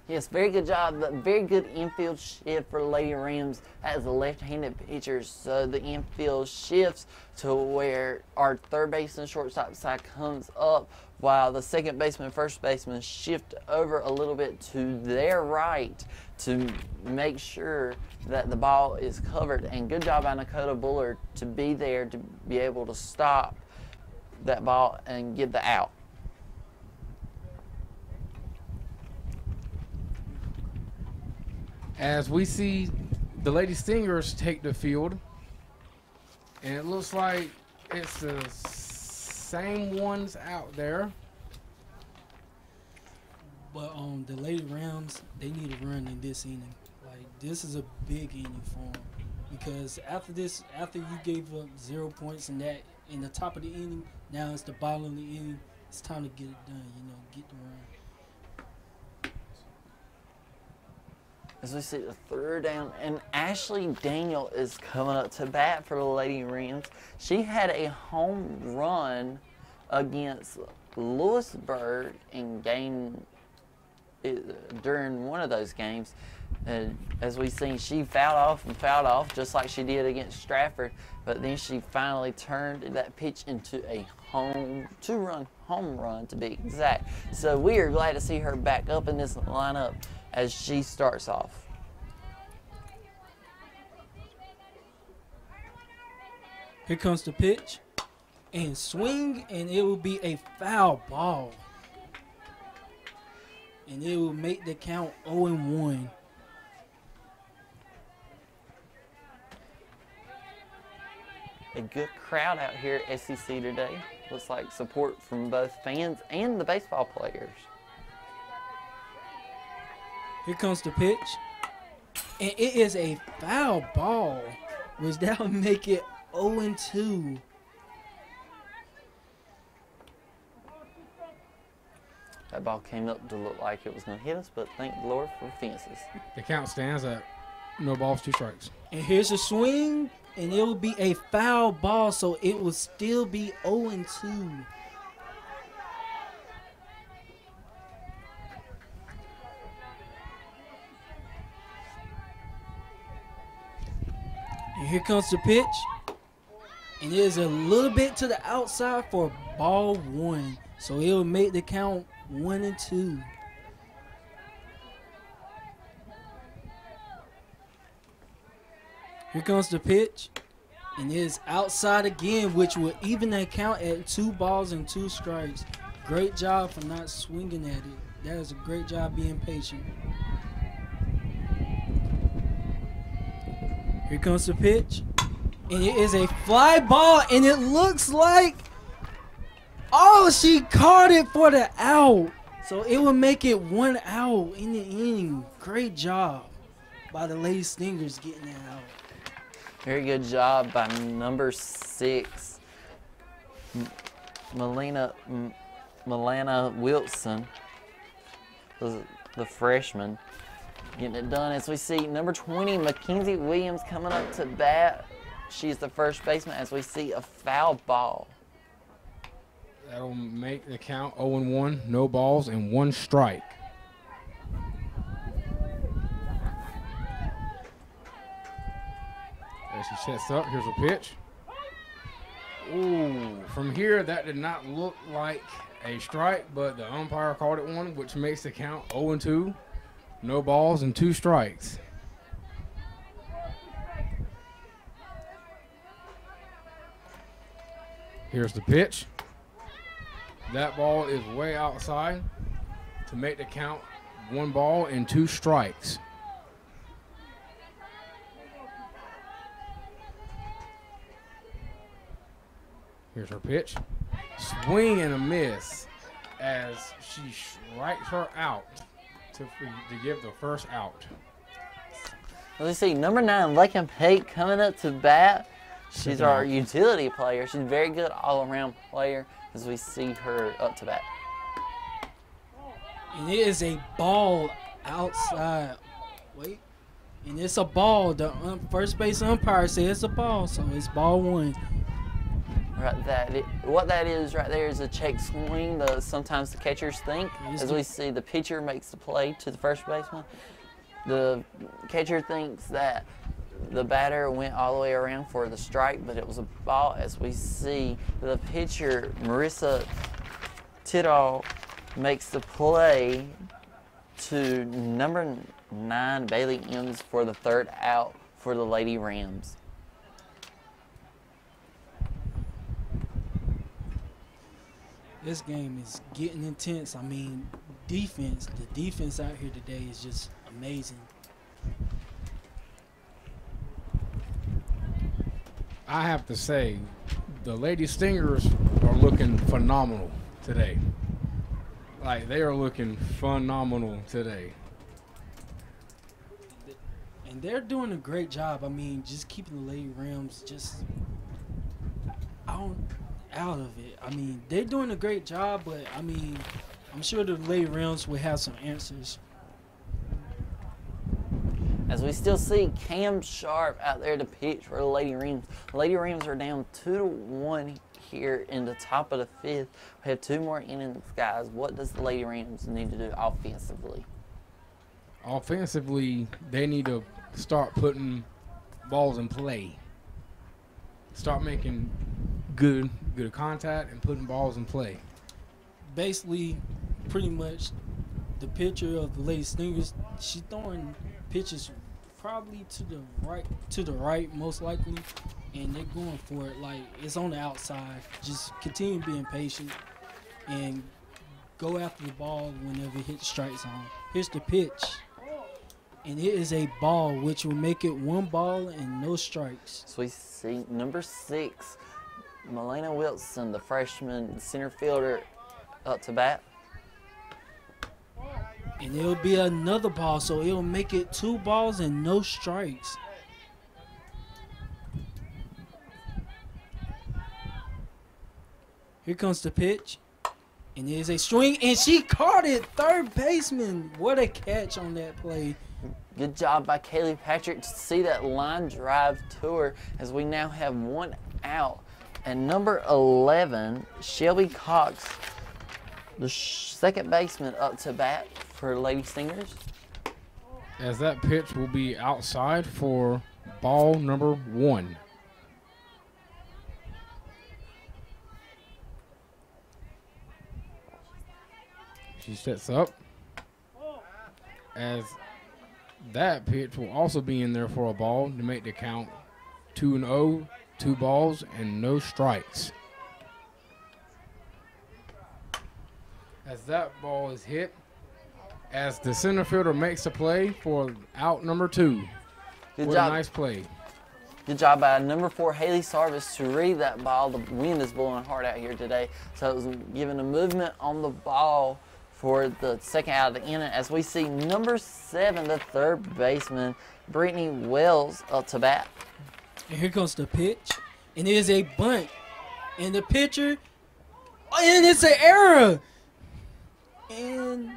Speaker 2: Yes, very good job. Very good infield shift for the Lady Rams as a left-handed pitcher. So the infield shifts to where our third baseman, shortstop side comes up, while the second baseman, first baseman shift over a little bit to their right to make sure that the ball is covered. And good job by Dakota Bullard to be there to be able to stop that ball and get the out.
Speaker 1: As we see the Lady Stingers take the field, and it looks like it's the same ones out there.
Speaker 3: But the Lady Rams, they need a run in this inning. Like this is a big inning for them because after this, after you gave up 0 points in the top of the inning, now it's the bottom of the inning. It's time to get it done. Get the run.
Speaker 2: As we see the third down, and Ashley Daniel is coming up to bat for the Lady Rams. She had a home run against Lewisburg in during one of those games. As we've seen, she fouled off just like she did against Stratford, but then she finally turned that pitch into a two-run home run to be exact. So we are glad to see her back up in this lineup as she starts off.
Speaker 3: Here comes the pitch and swing, and it will be a foul ball. And it will make the count 0-1.
Speaker 2: A good crowd out here at SEC today. Looks like support from both fans and the baseball players.
Speaker 3: Here comes the pitch. And it is a foul ball, which that will make it 0-2.
Speaker 2: That ball came up to look like it was going to hit us, but thank the Lord for fences.
Speaker 1: The count stands at no balls, 2 strikes.
Speaker 3: And here's a swing, and it will be a foul ball, so it will still be 0-2. And here comes the pitch. And it is a little bit to the outside for ball 1. So it will make the count 1-2. Here comes the pitch. And it is outside again, which will even that count at 2 balls and 2 strikes. Great job for not swinging at it. That is a great job being patient. Here comes the pitch. And it is a fly ball, and it looks like, oh, she caught it for the out. So it will make it 1 out in the inning. Great job by the Lady Stingers getting that out.
Speaker 2: Very good job by number 6, Milana Wilson, the freshman, getting it done. As we see number 20, Mackenzie Williams coming up to bat. She's the first baseman as we see a foul ball.
Speaker 1: That'll make the count 0-1, no balls and 1 strike. As she sets up, here's a pitch. Ooh, from here that did not look like a strike, but the umpire called it one, which makes the count 0-2, no balls and 2 strikes. Here's the pitch. That ball is way outside to make the count 1 ball and 2 strikes. Here's her pitch. Swing and a miss as she strikes her out to give the first out.
Speaker 2: Let's see, number 9, Lakin Pate coming up to bat. She's our utility player. She's a very good all-around player as we see her up to bat.
Speaker 3: And it is a ball outside. Wait. And it's a ball. The first base umpire says it's a ball, so it's ball 1.
Speaker 2: Right, what that is right there is a check swing. Sometimes the catchers think, as we see the pitcher makes the play to the first baseman. The catcher thinks that the batter went all the way around for the strike, but it was a ball. As we see the pitcher, Marissa Tidall, makes the play to number 9, Bailey Ems, for the 3rd out for the Lady Rams.
Speaker 3: This game is getting intense. I mean, the defense out here today is just amazing.
Speaker 1: I have to say, the Lady Stingers are looking phenomenal today. Like, they are looking phenomenal today.
Speaker 3: And they're doing a great job. I mean, just keeping the Lady Rams just out of it. I mean, they're doing a great job, but, I mean, I'm sure the Lady Rams will have some answers.
Speaker 2: As we still see Cam Sharp out there to pitch for the Lady Rams. The Lady Rams are down 2-1 here in the top of the 5th. We have 2 more innings, guys. What does the Lady Rams need to do offensively?
Speaker 1: Offensively, they need to start putting balls in play. Start making good contact and putting balls in play.
Speaker 3: Basically, pretty much, the pitcher of the Lady Stingers, she's throwing pitches probably to the right most likely, and they're going for it like it's on the outside. Just continue being patient and go after the ball whenever it hits strike zone. Here's the pitch, and it is a ball, which will make it 1 ball and no strikes.
Speaker 2: So we see number 6, Melena Wilson, the freshman center fielder, up to bat.
Speaker 3: And it'll be another ball, so it'll make it 2 balls and no strikes. Here comes the pitch. And it is a swing, and she caught it. 3rd baseman. What a catch on that play.
Speaker 2: Good job by Kaylee Patrick to see that line drive to her, as we now have 1 out. And number 11, Shelby Cox, the 2nd baseman, up to bat for Lady Stingers.
Speaker 1: As that pitch will be outside for ball number 1. She sets up. As that pitch will also be in there for a ball to make the count 2-0, 2 balls and no strikes. As that ball is hit, as the center fielder makes a play for out number 2.
Speaker 2: Good
Speaker 1: what
Speaker 2: job.
Speaker 1: A nice play.
Speaker 2: Good job by number 4, Haley Sarvis, to read that ball. The wind is blowing hard out here today, so it was giving a movement on the ball for the 2nd out of the inning. As we see number 7, the 3rd baseman, Brittany Wells, up to bat.
Speaker 3: And here comes the pitch. And it is a bunt. And the pitcher, and it's an error. And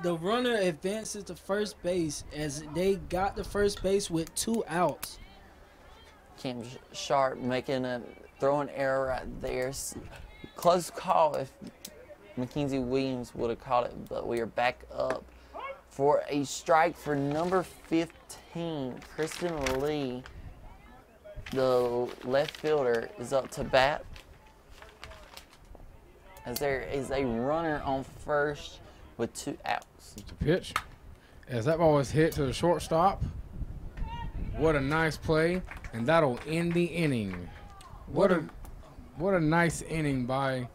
Speaker 3: the runner advances to first base as they got the first base with 2 outs.
Speaker 2: Cam Sharp making a throwing error right there. Close call if Mackenzie Williams would have caught it, but we are back up for a strike for number 15, Kristen Lee. The left fielder is up to bat, as there is a runner on first with 2 outs.
Speaker 1: The pitch, as that ball is hit to the shortstop. What a nice play, and that'll end the inning. What a nice inning by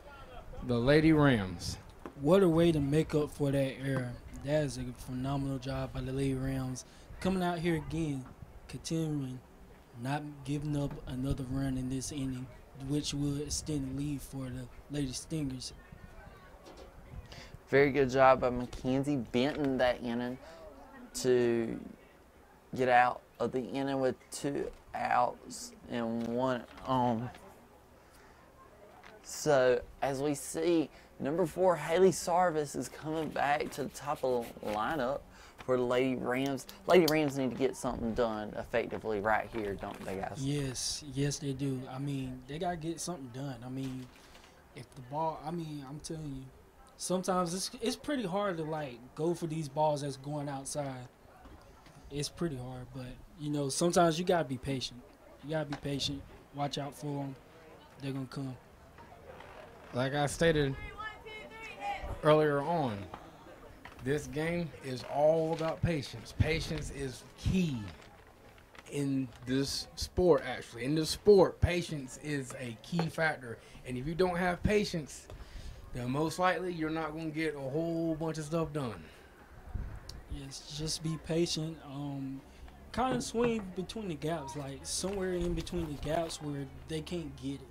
Speaker 1: the Lady Rams.
Speaker 3: What a way to make up for that error. That is a phenomenal job by the Lady Rams. Coming out here again, continuing, not giving up another run in this inning. which will extend the lead for the Lady Stingers.
Speaker 2: Very good job by Mackenzie Benton that inning to get out of the inning with 2 outs and 1 on. So as we see, number 4, Haley Sarvis is coming back to the top of the lineup for the Lady Rams. Lady Rams need to get something done effectively right here, don't they, guys?
Speaker 3: Yes, they do. I mean, they got to get something done. I mean, if the ball, I mean, I'm telling you, sometimes it's pretty hard to, like, go for these balls that's going outside. It's pretty hard, but, you know, sometimes you got to be patient. You got to be patient. Watch out for them. They're going to come.
Speaker 1: Like I stated earlier on, this game is all about patience. Patience is key in this sport, actually. In this sport, patience is a key factor. And if you don't have patience, then most likely you're not going to get a whole bunch of stuff done.
Speaker 3: Yes, just be patient. Kind of swing between the gaps, like somewhere in between the gaps where they can't get it.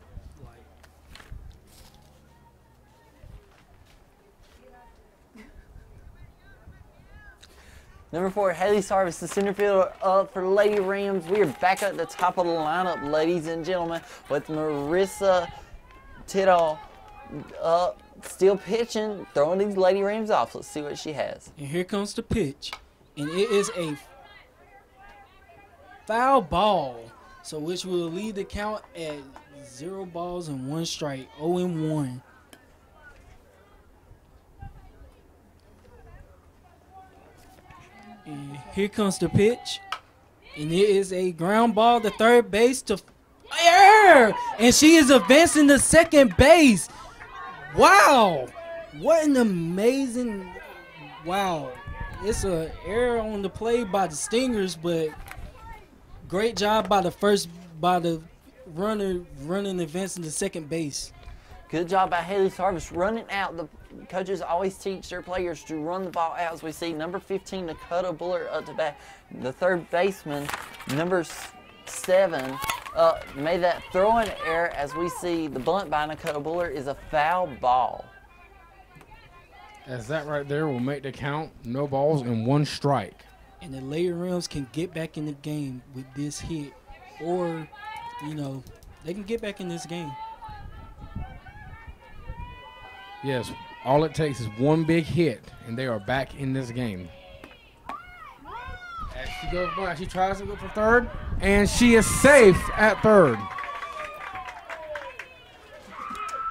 Speaker 2: Number 4, Haley Sarvis, the center fielder up for Lady Rams. We are back at the top of the lineup, ladies and gentlemen, with Marissa Tittle up, still pitching, throwing these Lady Rams off. Let's see what she has.
Speaker 3: And here comes the pitch. And it is a foul ball, so which will lead the count at 0 balls and 1 strike, 0-1. And here comes the pitch, and it is a ground ball to third base to fire, and she is advancing to second base. Wow, what an amazing, wow. It's an error on the play by the Stingers, but great job by the runner running advancing to second base.
Speaker 2: Good job by Haley Sarvis running out. The coaches always teach their players to run the ball out. As we see, number 15, Dakota Buller up to bat. The third baseman, number 7, made that throwing error. As we see, the bunt by Dakota Buller is a foul ball.
Speaker 1: As that right there will make the count, no balls and 1 strike.
Speaker 3: And the Lady Rams can get back in the game with this hit, or, you know, they can get back in this game.
Speaker 1: Yes, all it takes is 1 big hit, and they are back in this game. As she goes by, she tries to go for third, and she is safe at third.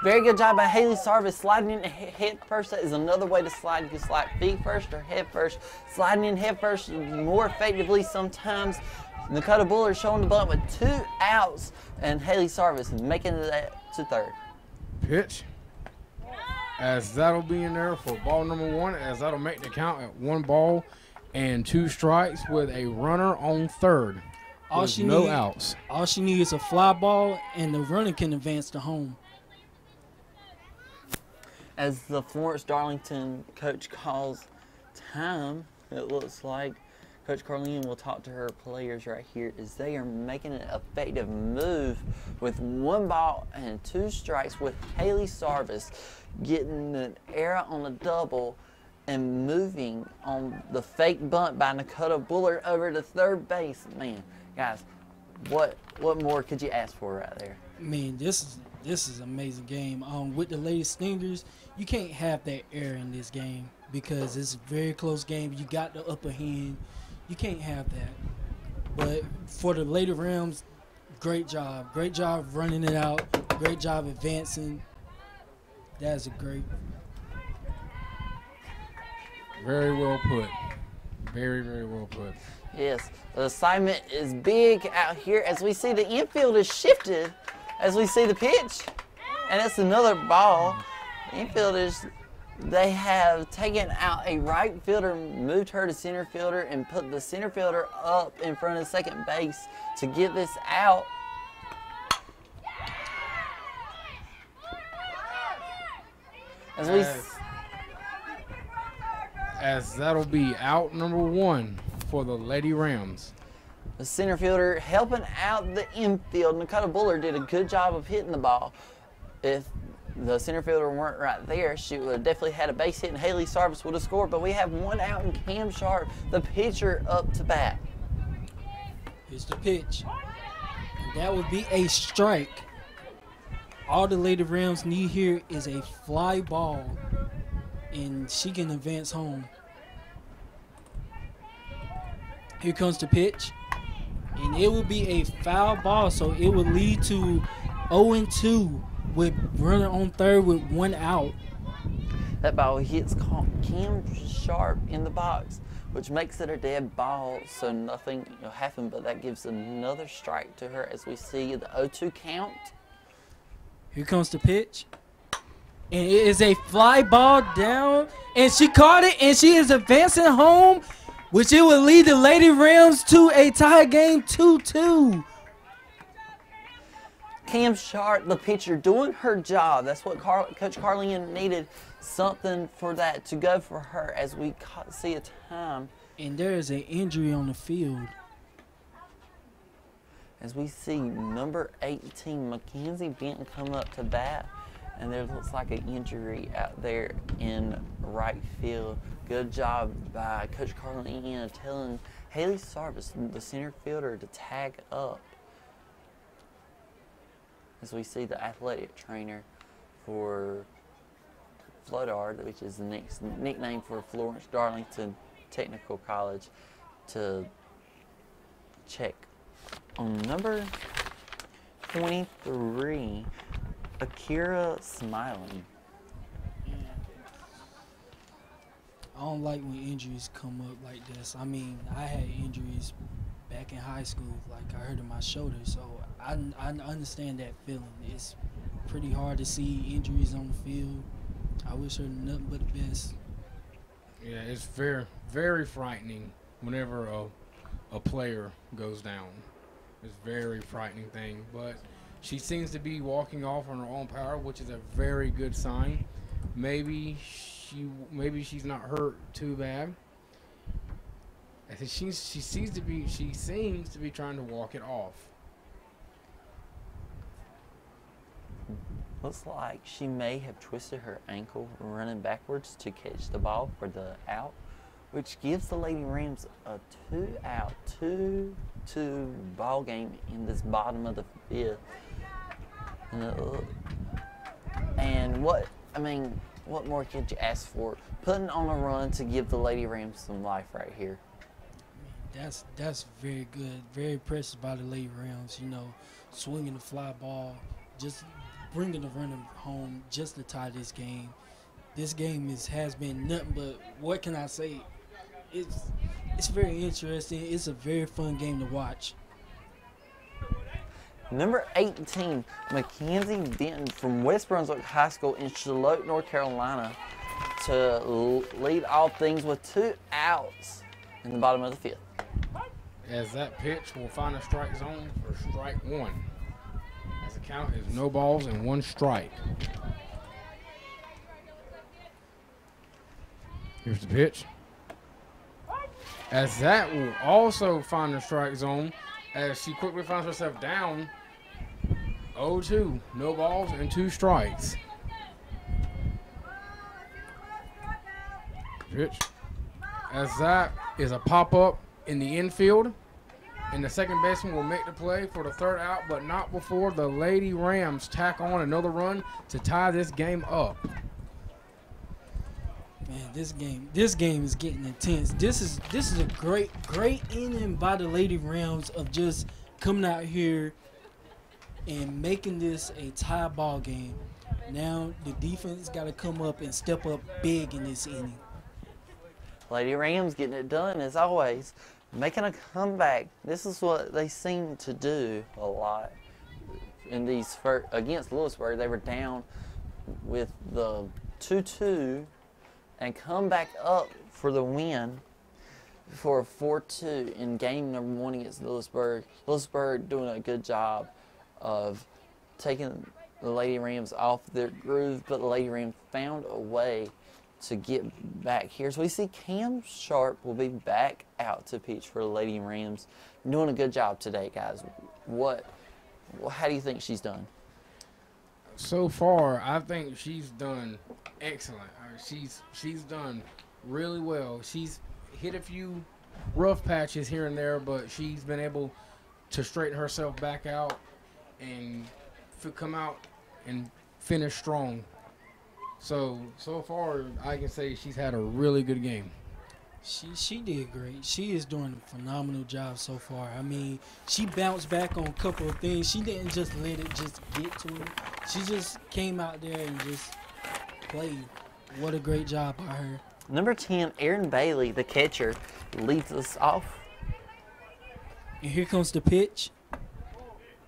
Speaker 2: Very good job by Haley Sarvis sliding in head first. That is another way to slide. You can slide feet first or head first. Sliding in head first more effectively sometimes. Dakota Buller showing the bunt with 2 outs, and Haley Sarvis making it to third.
Speaker 1: Pitch. As that'll be in there for ball number 1, as that'll make the count at 1 ball and 2 strikes with a runner on third. No outs.
Speaker 3: All she needs is a fly ball, and the runner can advance to home.
Speaker 2: As the Florence Darlington coach calls time, it looks like Coach Carlene will talk to her players right here as they are making an effective move with 1 ball and 2 strikes with Haley Sarvis getting an error on a double and moving on the fake bunt by Dakota Buller over to third base. Man, guys, what more could you ask for right there?
Speaker 3: Man, this is an amazing game. With the Lady Stingers, you can't have that error in this game because it's a very close game. You got the upper hand. You can't have that. But for the Lady Rams, great job. Great job running it out. Great job advancing. That's a great.
Speaker 1: Very well put. Very, very well put.
Speaker 2: Yes, the assignment is big out here as we see the infield is shifted as we see the pitch. And it's another ball. The infielders, they have taken out a right fielder, moved her to center fielder, and put the center fielder up in front of second base to get this out.
Speaker 1: As that'll be out number 1 for the Lady Rams.
Speaker 2: The center fielder helping out the infield. Dakota Bullard did a good job of hitting the ball. If the center fielder weren't right there, she would have definitely had a base hit and Haley Sarvis would have scored. But we have one out and Cam Sharp, the pitcher, up to bat.
Speaker 3: Here's the pitch. And that would be a strike. All the Lady Rams need here is a fly ball, and she can advance home. Here comes the pitch, and it will be a foul ball, so it will lead to 0-2 with runner on third with one out.
Speaker 2: That ball hits Cam Sharp in the box, which makes it a dead ball, so nothing will happen, but that gives another strike to her as we see the 0-2 count.
Speaker 3: Here comes the pitch. And it is a fly ball down. And she caught it, and she is advancing home, which it will lead the Lady Rams to a tie game 2-2.
Speaker 2: Cam Sharp, the pitcher, doing her job. That's what Coach Carlin needed, something for that to go for her as we see a time.
Speaker 3: And there is an injury on the field.
Speaker 2: As we see number 18, Mackenzie Benton, come up to bat, and there looks like an injury out there in right field. Good job by Coach Carlin telling Haley Sarvis, the center fielder, to tag up. As we see the athletic trainer for Floodard, which is the next nickname for Florence Darlington Technical College, to check on number 23, Akira Smiling.
Speaker 3: I don't like when injuries come up like this. I mean, I had injuries back in high school. Like, I hurt my shoulder, so I understand that feeling. It's pretty hard to see injuries on the field. I wish her nothing but the best.
Speaker 1: Yeah, it's very, very frightening whenever a player goes down. It's a very frightening thing, but she seems to be walking off on her own power, which is a very good sign. Maybe she's not hurt too bad. I think she seems to be trying to walk it off.
Speaker 2: Looks like she may have twisted her ankle running backwards to catch the ball for the out, which gives the Lady Rams a 2-out, 2-2 ball game in this bottom of the fifth. And what more could you ask for? Putting on a run to give the Lady Rams some life right here.
Speaker 3: That's very good, very impressive by the Lady Rams. You know, swinging the fly ball, just bringing the runner home just to tie this game. This game has been nothing but, what can I say? It's very interesting. It's a very fun game to watch.
Speaker 2: Number 18, Mackenzie Benton from West Brunswick High School in Charlotte, North Carolina, to lead all things with 2 outs in the bottom of the fifth.
Speaker 1: As that pitch will find a strike zone for strike one. As the count is no balls and 1 strike. Here's the pitch. As that will also find a strike zone as she quickly finds herself down 0-2, no balls and 2 strikes. Pitch. As that is a pop-up in the infield, and the second baseman will make the play for the 3rd out, but not before the Lady Rams tack on another run to tie this game up.
Speaker 3: Man, this game is getting intense. This is a great inning by the Lady Rams of just coming out here and making this a tie ball game. Now the defense got to come up and step up big in this inning.
Speaker 2: Lady Rams getting it done as always, making a comeback. This is what they seem to do a lot in these against Lewisburg. They were down with the 2-2 and come back up for the win for a 4-2 in game number 1 against Lewisburg. Lewisburg doing a good job of taking the Lady Rams off their groove, but the Lady Rams found a way to get back here. So we see Cam Sharp will be back out to pitch for the Lady Rams. Doing a good job today, guys. How do you think she's done?
Speaker 1: So far, I think she's done excellent. She's done really well. She's hit a few rough patches here and there, but she's been able to straighten herself back out and come out and finish strong. So far, I can say she's had a really good game.
Speaker 3: She did great. She is doing a phenomenal job so far. I mean, she bounced back on a couple of things. She didn't just let it just get to her. She just came out there and just played. What a great job by her.
Speaker 2: Number 10, Erin Bailey, the catcher, leads us off.
Speaker 3: And here comes the pitch.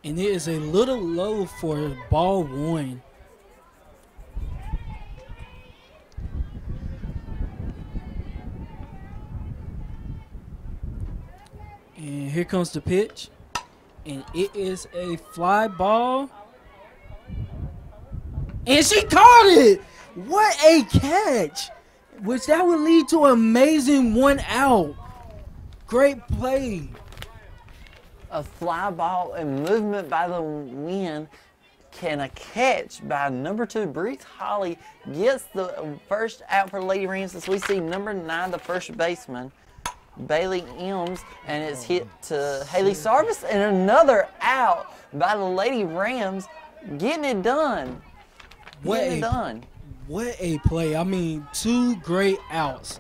Speaker 3: And it is a little low for ball one. And here comes the pitch. And it is a fly ball. And she caught it! What a catch! Which that would lead to an amazing 1 out. Great play.
Speaker 2: A fly ball and movement by the wind. Can a catch by number 2, Breeze Holly, gets the first out for Lady Rams as we see number 9, the first baseman, Bailey Ems, and it's hit to Haley Sarvis, and another out by the Lady Rams, getting it done.
Speaker 3: What a play. I mean, 2 great outs.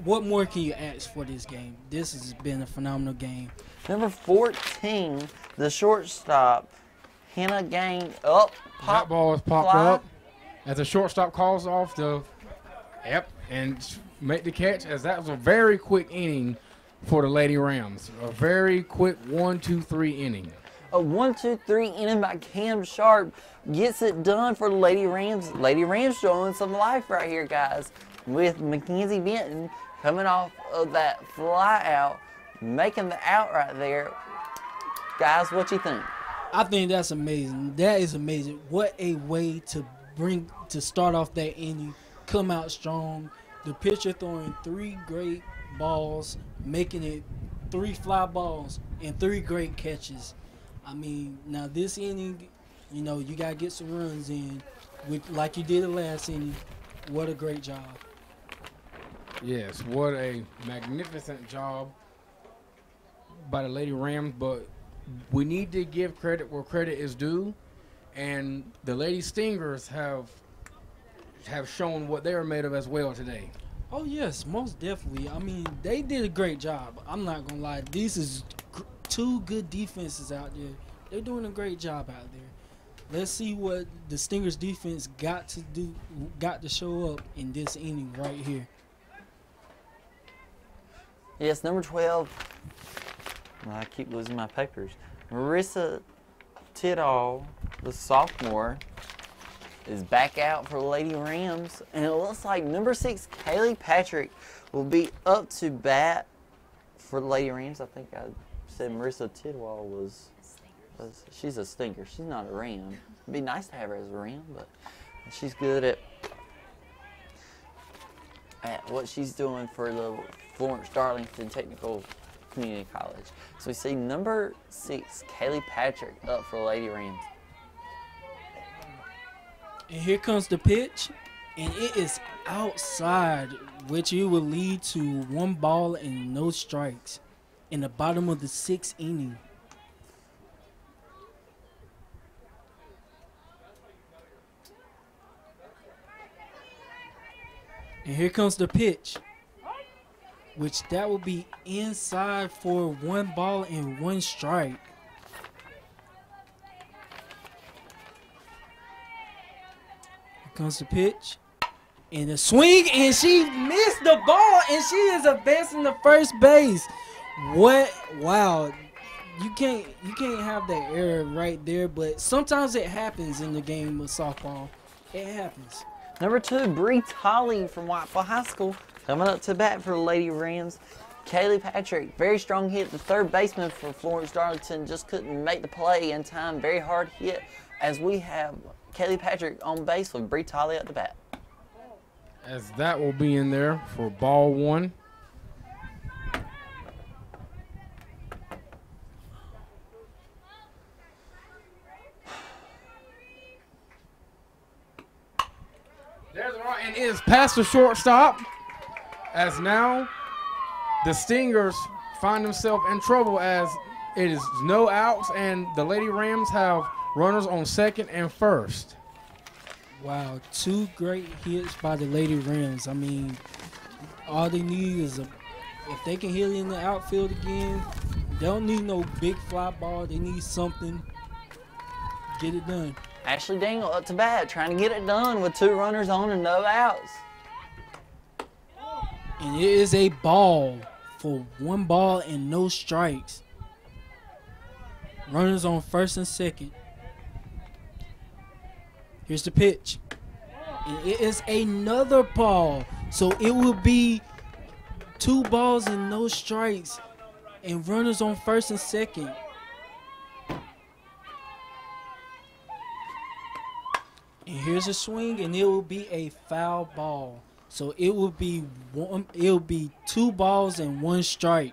Speaker 3: What more can you ask for this game? This has been a phenomenal game.
Speaker 2: Number 14, the shortstop, Hannah Gang, up.
Speaker 1: That ball is popped
Speaker 2: fly.
Speaker 1: up as the shortstop calls off and make the catch, as that was a very quick inning for the Lady Rams. A very quick 1, 2, 3 inning.
Speaker 2: A 1, 2, 3 inning by Cam Sharp gets it done for the Lady Rams. Lady Rams showing some life right here, guys, with Mackenzie Benton coming off of that fly out, making the out right there. Guys, what you think?
Speaker 3: I think that's amazing. That is amazing. What a way to start off that inning, come out strong. The pitcher throwing 3 great balls, making it 3 fly balls and 3 great catches. I mean, now this inning, you know, you got to get some runs in, like you did the last inning. What a great job.
Speaker 1: Yes, what a magnificent job by the Lady Rams, but we need to give credit where credit is due, and the Lady Stingers have shown what they are made of as well today.
Speaker 3: Oh, yes, most definitely. I mean, they did a great job. I'm not going to lie. These is 2 good defenses out there. They're doing a great job out there. Let's see what the Stingers defense got to show up in this inning right here.
Speaker 2: Yes, number 12. I keep losing my papers. Marissa Tidall, the sophomore, is back out for Lady Rams. And it looks like number 6, Kaylee Patrick, will be up to bat for the Lady Rams. I think I said Marissa Tidwell was she's a Stinger. She's not a Ram. It'd be nice to have her as a Ram, but she's good at what she's doing for the Florence Darlington Technical Community College. So we see number 6, Kaylee Patrick, up for Lady Rams.
Speaker 3: And here comes the pitch, and it is outside, which it will lead to 1 ball and no strikes in the bottom of the 6th inning. And here comes the pitch, which that will be inside for 1 ball and 1 strike. Here comes the pitch. And the swing, and she missed the ball, and she is advancing to first base. What? Wow. You can't have that error right there, but sometimes it happens in the game of softball. It happens.
Speaker 2: Number 2, Bree Tolley from Whiteville High School, coming up to bat for the Lady Rams. Kaylee Patrick, very strong hit. The third baseman for Florence Darlington just couldn't make the play in time. Very hard hit as we have Kaylee Patrick on base with Bree Tolley at the bat.
Speaker 1: as that will be in there for ball one. There's the run, and it is past the shortstop, as now the Stingers find themselves in trouble as it is no outs, and the Lady Rams have runners on second and first.
Speaker 3: Wow, 2 great hits by the Lady Rams. I mean, all they need is if they can hit in the outfield again, they don't need no big fly ball. They need something. Get it done.
Speaker 2: Ashley Dingle up to bat, trying to get it done with 2 runners on and no outs.
Speaker 3: And it is a ball for 1 ball and no strikes. Runners on first and second. Here's the pitch. And it is another ball. So it will be 2 balls and no strikes. And runners on first and second. And here's a swing, and it will be a foul ball. So it will be 2 balls and 1 strike.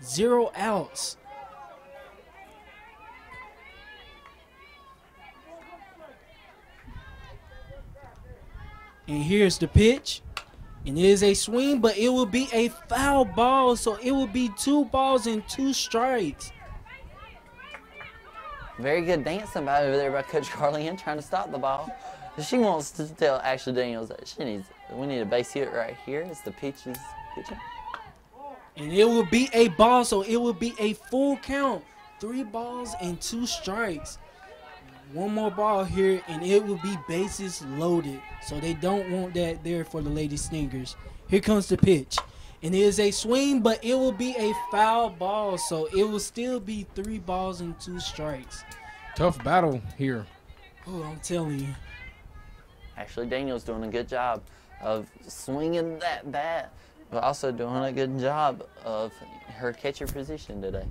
Speaker 3: 0 outs. And here's the pitch. And it is a swing, but it will be a foul ball. So it will be 2 balls and 2 strikes.
Speaker 2: Very good dancing by over there by Coach Carlin, trying to stop the ball. She wants to tell Ashley Daniels that we need a base hit right here. It's the pitching.
Speaker 3: And it will be a ball, so it will be a full count. 3 balls and 2 strikes. 1 more ball here, and it will be bases loaded. So they don't want that there for the Lady Stingers. Here comes the pitch. And it is a swing, but it will be a foul ball. So it will still be 3 balls and 2 strikes.
Speaker 1: Tough battle here.
Speaker 3: Oh, I'm telling you.
Speaker 2: Ashley Daniels doing a good job of swinging that bat, but also doing a good job of her catcher position today.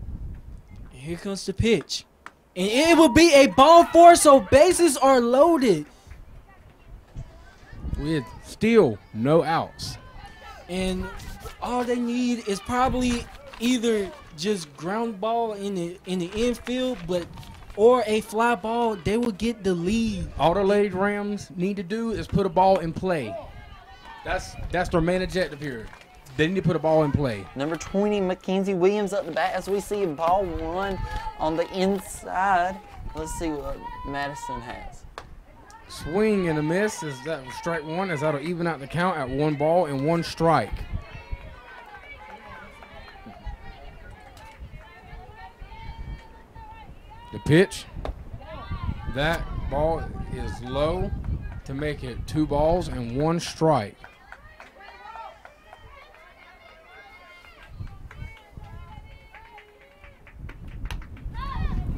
Speaker 3: And here comes the pitch. And it will be a ball 4, so bases are loaded.
Speaker 1: With still no outs.
Speaker 3: And all they need is probably either just ground ball in the infield, or a fly ball. They will get the lead.
Speaker 1: All the Lady Rams need to do is put a ball in play. That's their main objective here. They need to put a ball in play.
Speaker 2: Number 20, Mackenzie Williams up the bat as we see ball 1 on the inside. Let's see what Madison has.
Speaker 1: Swing and a miss. Is that strike 1? As that'll even out the count at 1 ball and 1 strike. The pitch. That ball is low to make it 2 balls and 1 strike.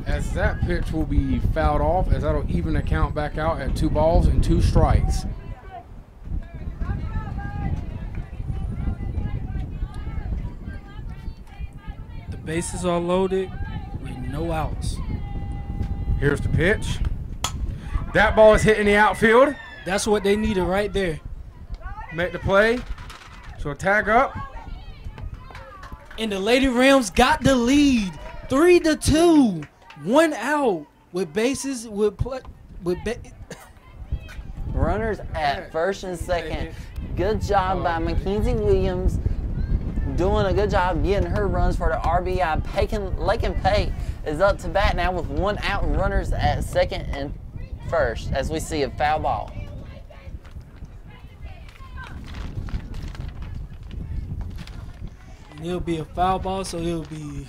Speaker 1: As that pitch will be fouled off, as that'll even the count back out at 2 balls and 2 strikes.
Speaker 3: The bases are loaded with no outs.
Speaker 1: Here's the pitch. That ball is hitting the outfield.
Speaker 3: That's what they needed right there.
Speaker 1: Make the play. So tag up.
Speaker 3: And the Lady Rams got the lead, 3-2. 1 out with bases
Speaker 2: Runners at first and second. Good job by Mackenzie Williams. Doing a good job getting her runs for the RBI. Lakin Pate is up to bat now with 1 out and runners at second and first as we see a foul ball.
Speaker 3: And it'll be a foul ball, so it'll be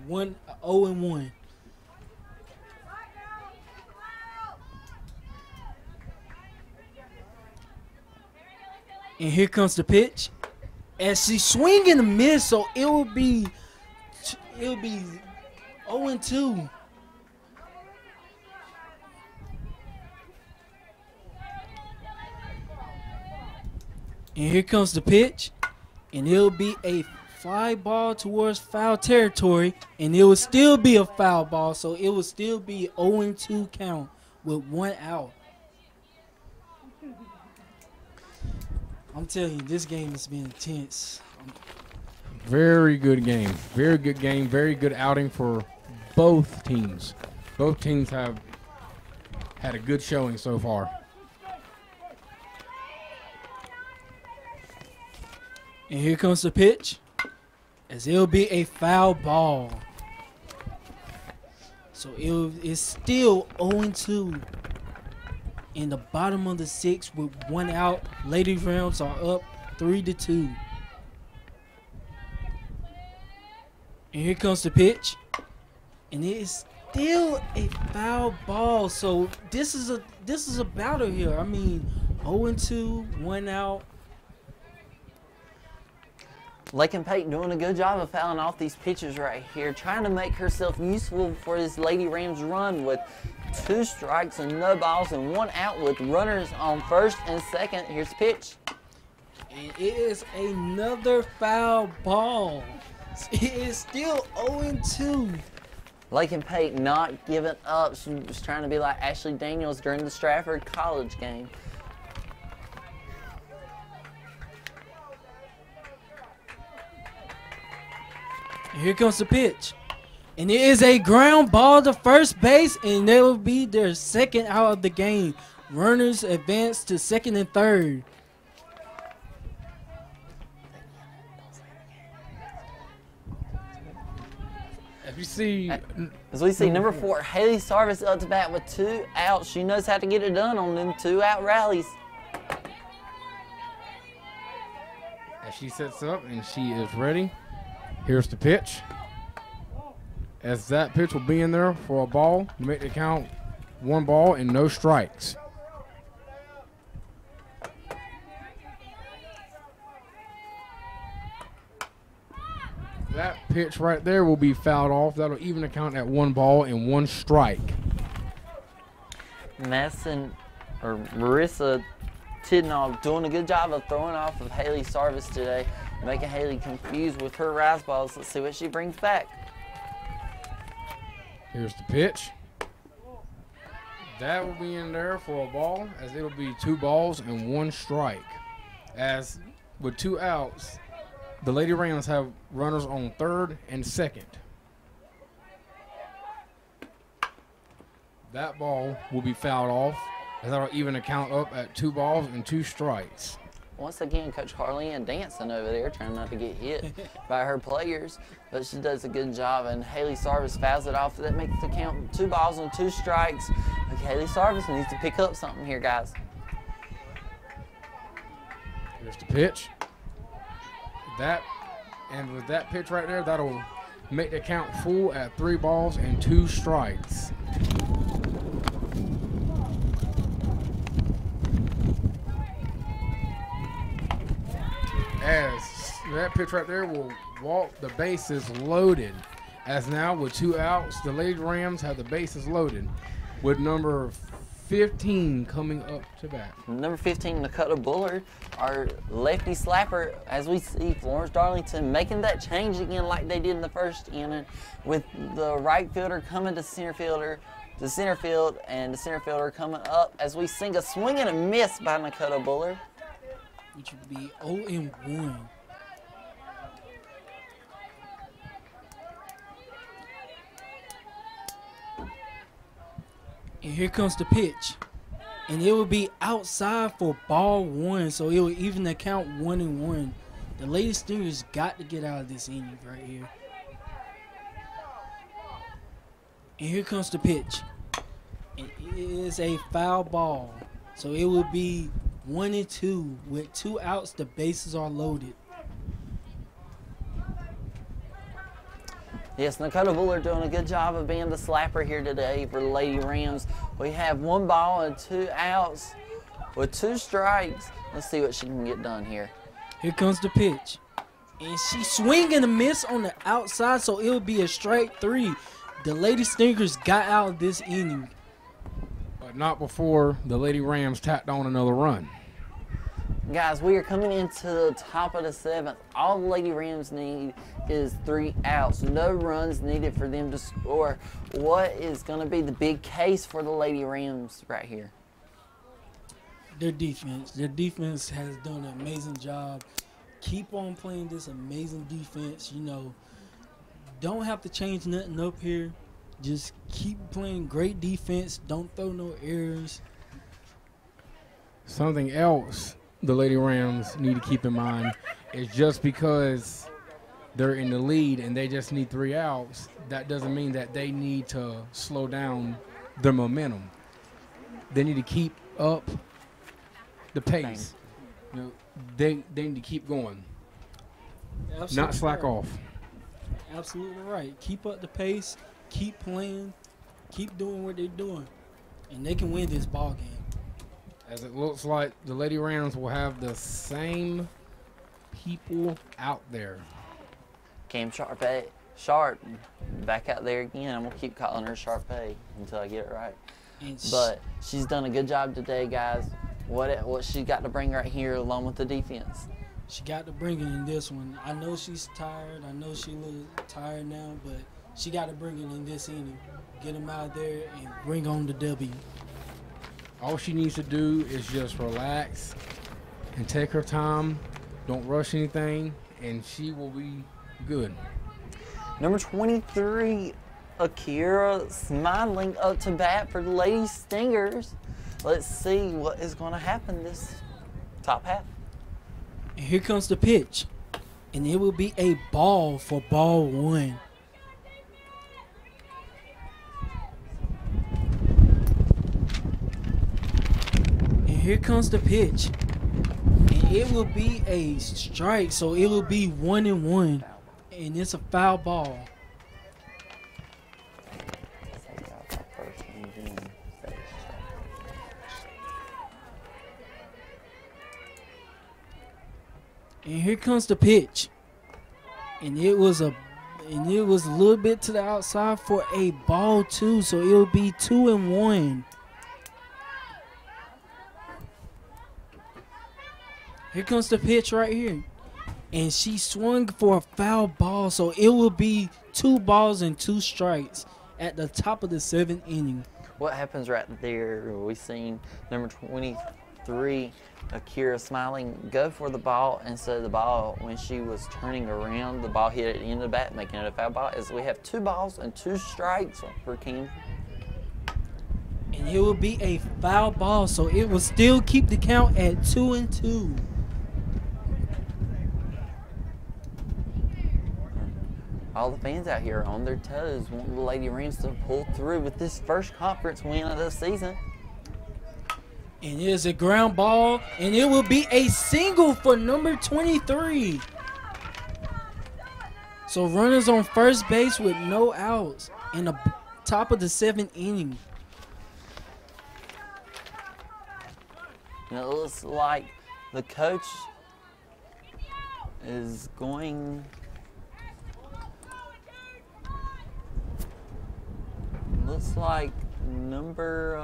Speaker 3: 0-1. And here comes the pitch. As she swing and a miss, so it will be 0-2. And here comes the pitch, and it'll be a fly ball towards foul territory, and it will still be a foul ball, so it will still be 0-2 count with 1 out. I'm telling you, this game has been intense.
Speaker 1: Very good game. Very good game. Very good outing for both teams. Both teams have had a good showing so far.
Speaker 3: And here comes the pitch, as it'll be a foul ball. So it's still 0-2 in the bottom of the 6th with 1 out. Lady Rams are up 3-2. And here comes the pitch, and it is still a foul ball. So this is a battle here. I mean, 0-2, 1 out.
Speaker 2: Lakin Pate doing a good job of fouling off these pitches right here, trying to make herself useful for this Lady Rams run with 2 strikes and no balls and 1 out with runners on first and second. Here's the pitch.
Speaker 3: And it is another foul ball. It is still 0-2.
Speaker 2: Lakin Pate not giving up. She was trying to be like Ashley Daniels during the Stratford College game.
Speaker 3: And here comes the pitch. And it is a ground ball to first base, and that will be their 2nd out of the game. Runners advance to 2nd and 3rd.
Speaker 1: If you see,
Speaker 2: as we see, number 4, Haley Sarvis up to bat with 2 outs. She knows how to get it done on them 2-out rallies.
Speaker 1: as she sets up and she is ready, here's the pitch. As that pitch will be in there for a ball, to make the count 1 ball and no strikes. That pitch right there will be fouled off. That'll even the count at 1 ball and 1 strike.
Speaker 2: Marissa Tidnoff doing a good job of throwing off of Haley Sarvis today, making Haley confused with her rise balls. Let's see what she brings back.
Speaker 1: Here's the pitch. That will be in there for a ball, as it'll be 2 balls and 1 strike. As with 2 outs, the Lady Rams have runners on 3rd and 2nd. That ball will be fouled off, as that'll even the count up at 2 balls and 2 strikes.
Speaker 2: Once again, Coach Carlene dancing over there, trying not to get hit by her players, but she does a good job, and Haley Sarvis fouls it off. That makes the count 2 balls and 2 strikes. Okay, Haley Sarvis needs to pick up something here, guys.
Speaker 1: Here's the pitch. And with that pitch right there, that'll make the count full at 3 balls and 2 strikes. As that pitch right there will walk the bases loaded. As now with 2 outs, the Lady Rams have the bases loaded with number 15 coming up to bat.
Speaker 2: Number 15, Dakota Bullard, our lefty slapper, as we see Florence Darlington making that change again like they did in the first inning, with the right fielder coming to center field, and the center fielder coming up as we sing a swing and a miss by Dakota Bullard.
Speaker 3: Which would be 0-1. And here comes the pitch. And it will be outside for ball 1. So it will even the count 1-1. The Lady Stingers got to get out of this inning right here. And here comes the pitch. And it is a foul ball. So it will be 1-2 with 2 outs. The bases are loaded.
Speaker 2: Yes, Dakota Bullard doing a good job of being the slapper here today for the Lady Rams. We have 1 ball and 2 outs with 2 strikes. Let's see what she can get done here.
Speaker 3: Here comes the pitch. And she swing and a miss on the outside, so it will be a strike 3. The Lady Stingers got out of this inning.
Speaker 1: But not before the Lady Rams tacked on another run.
Speaker 2: Guys, we are coming into the top of the 7th. All the Lady Rams need is 3 outs. No runs needed for them to score. What is going to be the big case for the Lady Rams right here?
Speaker 3: Their defense. Their defense has done an amazing job. Keep on playing this amazing defense. You know, don't have to change nothing up here. Just keep playing great defense. Don't throw no errors.
Speaker 1: Something else the Lady Rams need to keep in mind is just because they're in the lead and they just need 3 outs, that doesn't mean that they need to slow down their momentum. They need to keep up the pace. You know, they need to keep going,
Speaker 3: Absolutely
Speaker 1: not slack
Speaker 3: right.
Speaker 1: off.
Speaker 3: Absolutely right. Keep up the pace. Keep playing. Keep doing what they're doing, and they can win this ball game.
Speaker 1: As it looks like the Lady Rams will have the same people out there.
Speaker 2: Cam Sharp back out there again. I'm gonna keep calling her Sharpay until I get it right.
Speaker 3: And
Speaker 2: But she's done a good job today, guys. What she got to bring right here, along with the defense.
Speaker 3: she got to bring it in this one. I know she's tired. I know she looks tired now, but she got to bring it in this inning. Get them out there and bring on the W.
Speaker 1: All she needs to do is just relax and take her time. Don't rush anything, and she will be good.
Speaker 2: Number 23, Akira Smiling up to bat for the Lady Stingers. Let's see what is going to happen this top half.
Speaker 3: And here comes the pitch. And it will be a ball for ball 1. And here comes the pitch. And it will be a strike. So it will be 1-1. And it's a foul ball. And here comes the pitch. And it was a little bit to the outside for a ball 2, so it'll be 2-1. Here comes the pitch right here. And she swung for a foul ball, so it will be 2 balls and 2 strikes at the top of the 7th inning.
Speaker 2: What happens right there? We seen number 23, Akira Smiling, go for the ball, and so the ball, when she was turning around, the ball hit at the end of the bat, making it a foul ball. As we have 2 balls and 2 strikes for Kim.
Speaker 3: And it will be a foul ball, so it will still keep the count at 2-2.
Speaker 2: All the fans out here are on their toes, wanting the Lady Rams to pull through with this first conference win of the season.
Speaker 3: And it is a ground ball, and it will be a single for number 23. So runners on first base with no outs in the top of the 7th inning.
Speaker 2: And it looks like the coach is going... Looks like number...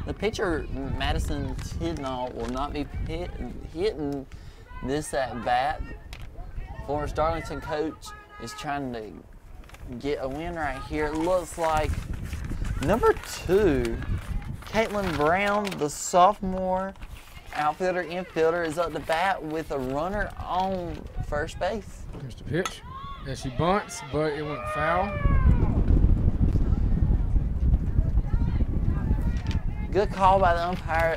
Speaker 2: the pitcher, Madison Tidnall, will not be hitting this at bat. Forest Darlington coach is trying to get a win right here. It looks like number 2, Caitlin Brown, the sophomore outfielder, infielder, is up to bat with a runner on first base.
Speaker 1: Here's the pitch. As she bunts, but it went foul.
Speaker 2: Good call by the umpire.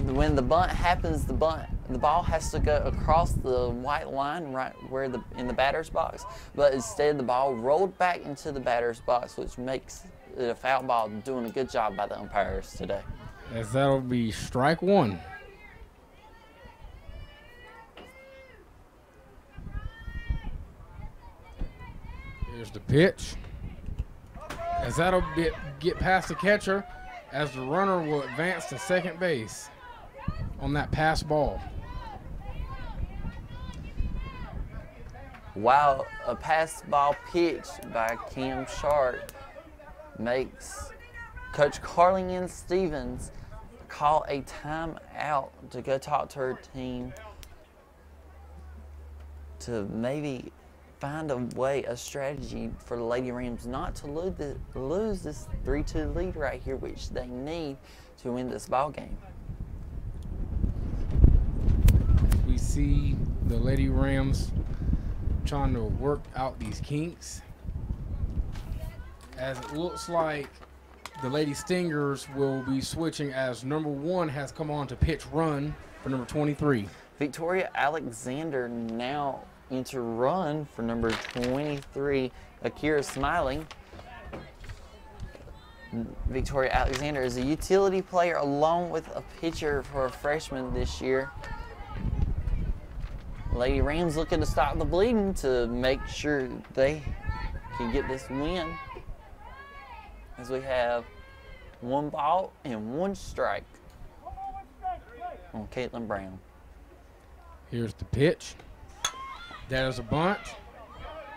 Speaker 2: When the bunt happens, the ball has to go across the white line right where in the batter's box. But instead, the ball rolled back into the batter's box, which makes it a foul ball. Doing a good job by the umpires today.
Speaker 1: As that'll be strike 1. Here's the pitch. As that'll get past the catcher, as the runner will advance to second base on that pass ball.
Speaker 2: Wow, a pass ball pitch by Cam Sharp makes Coach Carlin Stevens call a timeout to go talk to her team to maybe find a way, a strategy for the Lady Rams not to lose this 3-2 lead right here, which they need to win this ball game.
Speaker 1: We see the Lady Rams trying to work out these kinks, as it looks like the Lady Stingers will be switching as number 1 has come on to pitch run for number 23.
Speaker 2: Victoria Alexander now into run for number 23, Akira Smiling. Victoria Alexander is a utility player along with a pitcher for a freshman this year. Lady Rams looking to stop the bleeding to make sure they can get this win, as we have 1 ball and 1 strike on Caitlin Brown.
Speaker 1: Here's the pitch. That is a bunt.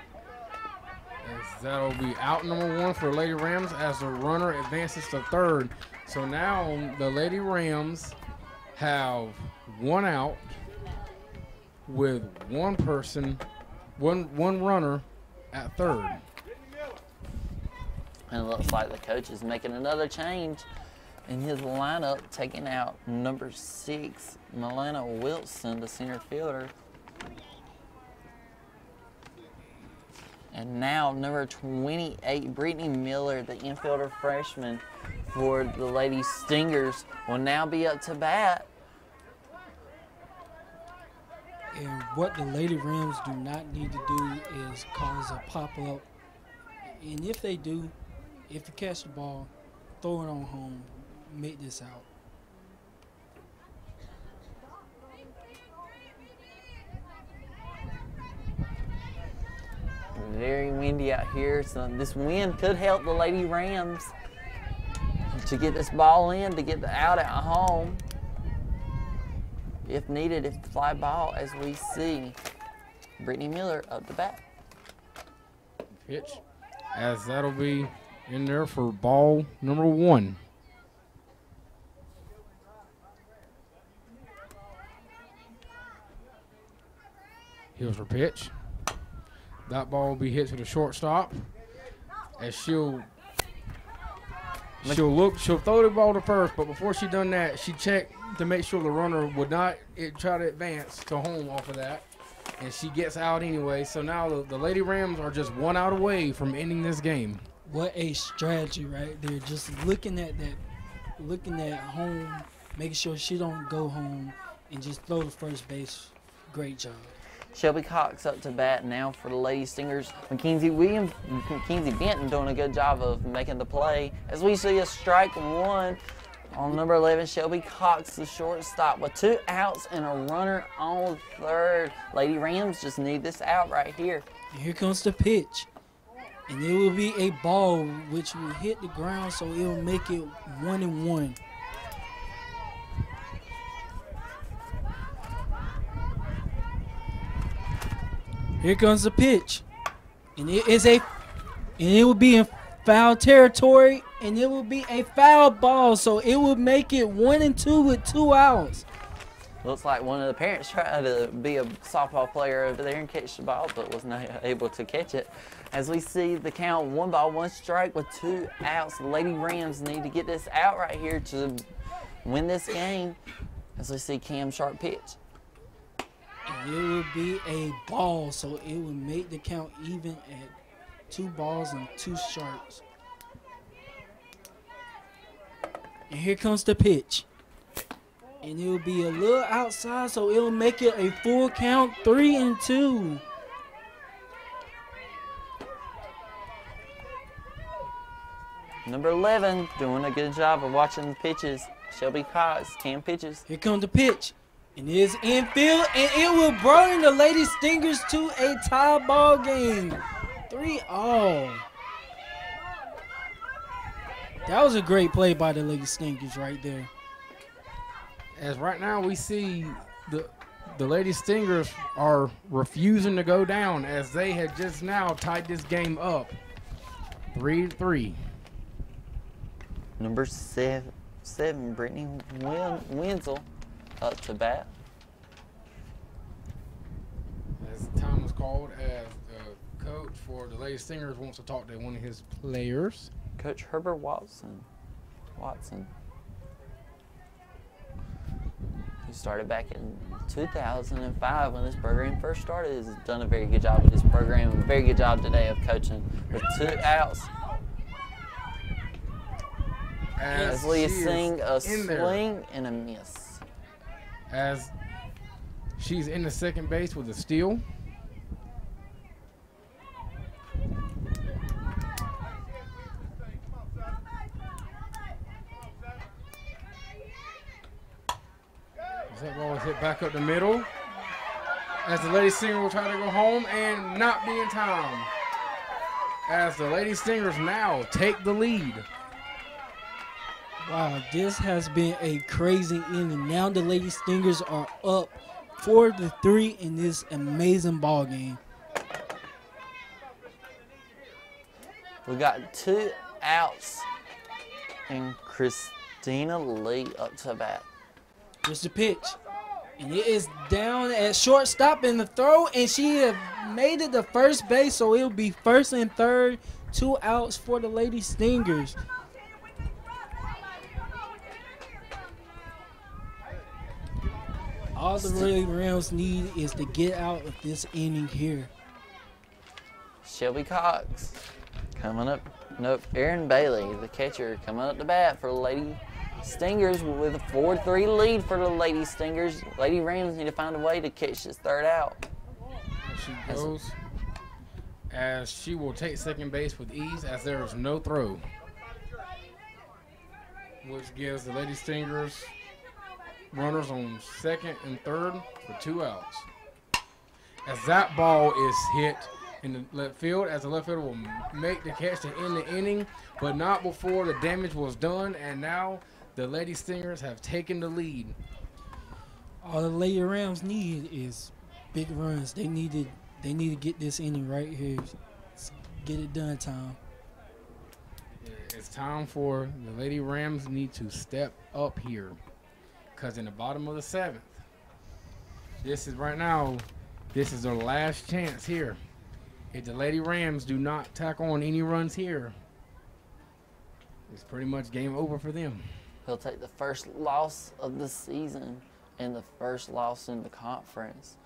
Speaker 1: As that'll be out number 1 for Lady Rams as the runner advances to third. So now the Lady Rams have 1 out with 1 person, one runner at third.
Speaker 2: And it looks like the coach is making another change in his lineup, taking out number 6, Milena Wilson, the center fielder. And now number 28, Brittany Miller, the infielder freshman for the Lady Stingers, will now be up to bat.
Speaker 3: And what the Lady Rams do not need to do is cause a pop-up. And if they do, if you catch the ball, throw it on home, make this out.
Speaker 2: Very windy out here, so this wind could help the Lady Rams to get this ball in, to get the out at home. If needed, if the fly ball, as we see Brittany Miller up the bat.
Speaker 1: Pitch, as that'll be in there for ball number 1. Here's her pitch. That ball will be hit to the shortstop, as she'll throw the ball to first, but before she done that, she checked to make sure the runner would not try to advance to home off of that, and she gets out anyway. So now the Lady Rams are just 1 out away from ending this game.
Speaker 3: What a strategy right there. Just looking at home, making sure she don't go home, and just throw to first base. Great job.
Speaker 2: Shelby Cox up to bat now for the Lady Stingers. Mackenzie Benton doing a good job of making the play. As we see a strike 1 on number 11, Shelby Cox, the shortstop, with 2 outs and a runner on third. Lady Rams just need this out right here.
Speaker 3: And here comes the pitch. And it will be a ball which will hit the ground, so it will make it 1-1. Here comes the pitch, and it will be in foul territory, and it will be a foul ball, so it will make it 1-2 with 2 outs.
Speaker 2: Looks like one of the parents tried to be a softball player over there and catch the ball, but was not able to catch it. As we see the count, 1 ball, 1 strike with 2 outs. The Lady Rams need to get this out right here to win this game. As we see Cam Sharp pitch.
Speaker 3: And it will be a ball, so it will make the count even at 2 balls and 2 strikes. And here comes the pitch. And it will be a little outside, so it will make it a full count, 3-2.
Speaker 2: Number 11 doing a good job of watching the pitches. Shelby Cox, Cam pitches.
Speaker 3: Here comes the pitch. And it is infield, and it will bring the Lady Stingers to a tie ball game. 3-all. That was a great play by the Lady Stingers right there.
Speaker 1: As right now we see the Lady Stingers are refusing to go down, as they had just now tied this game up 3-3.
Speaker 2: Number 7, Brittany Wenzel up to bat.
Speaker 1: As time was called, as for the Lady Stingers wants to talk to one of his players.
Speaker 2: Coach Herbert Watson, who started back in 2005 when this program first started, has done a very good job with this program. A very good job today of coaching with 2 outs. As Leah Sing a swing and a miss.
Speaker 1: As she's in the second base with a steal. That ball was hit back up the middle. As the Lady Stinger will try to go home and not be in time. As the Lady Stingers now take the lead.
Speaker 3: Wow, this has been a crazy inning. Now the Lady Stingers are up 4-3 in this amazing ball game.
Speaker 2: We got 2 outs and Christina Lee up to bat.
Speaker 3: Here's the pitch. And it is down at shortstop in the throw, and she have made it to first base, so it'll be first and third. 2 outs for the Lady Stingers. All the Lady Rams need is to get out of this inning here.
Speaker 2: Shelby Cox coming up. Nope, Aaron Bailey, the catcher, coming up to bat for the Lady Stingers with a 4-3 lead for the Lady Stingers. Lady Rams need to find a way to catch this third out.
Speaker 1: She goes as she will take second base with ease as there is no throw, which gives the Lady Stingers runners on second and third for 2 outs. As that ball is hit in the left field, as the left fielder will make the catch to end the inning, but not before the damage was done, and now the Lady Stingers have taken the lead.
Speaker 3: All the Lady Rams need is big runs. They need to get this inning right here. Get it done, Tom.
Speaker 1: It's time for the Lady Rams need to step up here, because in the bottom of the 7th, this is right now, this is their last chance here. If the Lady Rams do not tack on any runs here, it's pretty much game over for them.
Speaker 2: He'll take the first loss of the season and the first loss in the conference.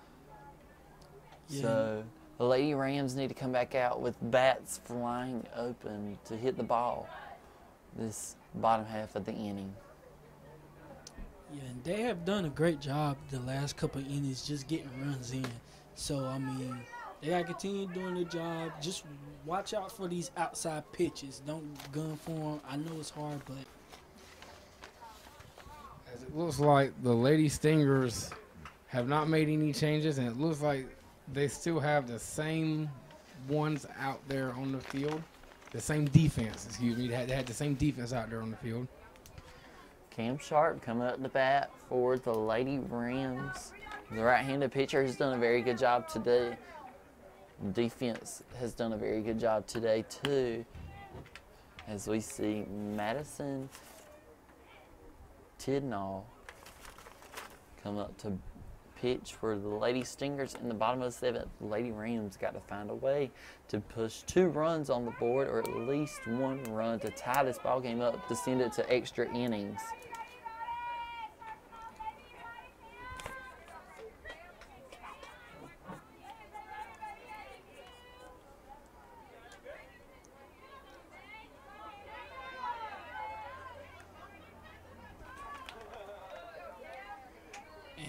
Speaker 3: Yeah.
Speaker 2: So the Lady Rams need to come back out with bats flying open to hit the ball this bottom half of the inning.
Speaker 3: Yeah, and they have done a great job the last couple of innings just getting runs in. So, I mean, they got to continue doing their job. Just watch out for these outside pitches. Don't gun for them. I know it's hard, but
Speaker 1: As it looks like the Lady Stingers have not made any changes, and it looks like they still have the same ones out there on the field. The same defense, excuse me. They had the same defense out there on the field.
Speaker 2: Cam Sharp coming up to bat for the Lady Rams. The right-handed pitcher has done a very good job today. Defense has done a very good job today, too. As we see Madison Tidnall come up to pitch for the Lady Stingers in the bottom of the 7th. The Lady Rams got to find a way to push 2 runs on the board, or at least 1 run to tie this ball game up to send it to extra innings.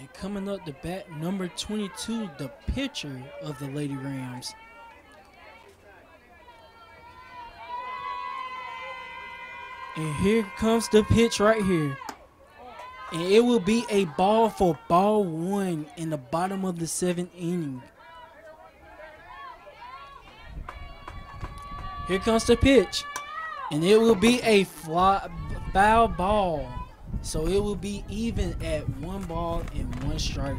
Speaker 3: and coming up to bat, number 22, the pitcher of the Lady Rams. And here comes the pitch right here. And it will be a ball for ball 1 in the bottom of the 7th inning. Here comes the pitch. And it will be a foul ball. So it will be even at 1 ball and 1 strike.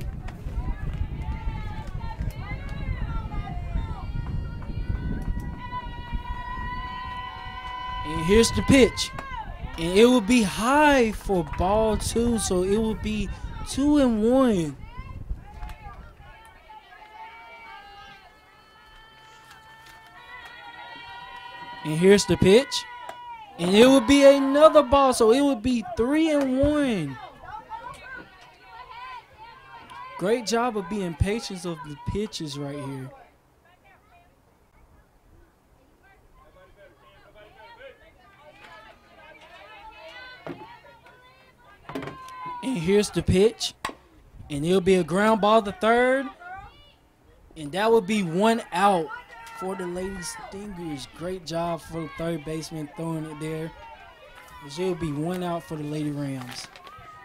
Speaker 3: And here's the pitch. And it will be high for ball 2. So it will be 2-1. And here's the pitch. And it would be another ball, so it would be 3-1. Great job of being patient of the pitches right here. And here's the pitch. And it'll be a ground ball to third. And that would be 1 out for the Lady Stingers. Great job for the third baseman throwing it there. It'll be 1 out for the Lady Rams.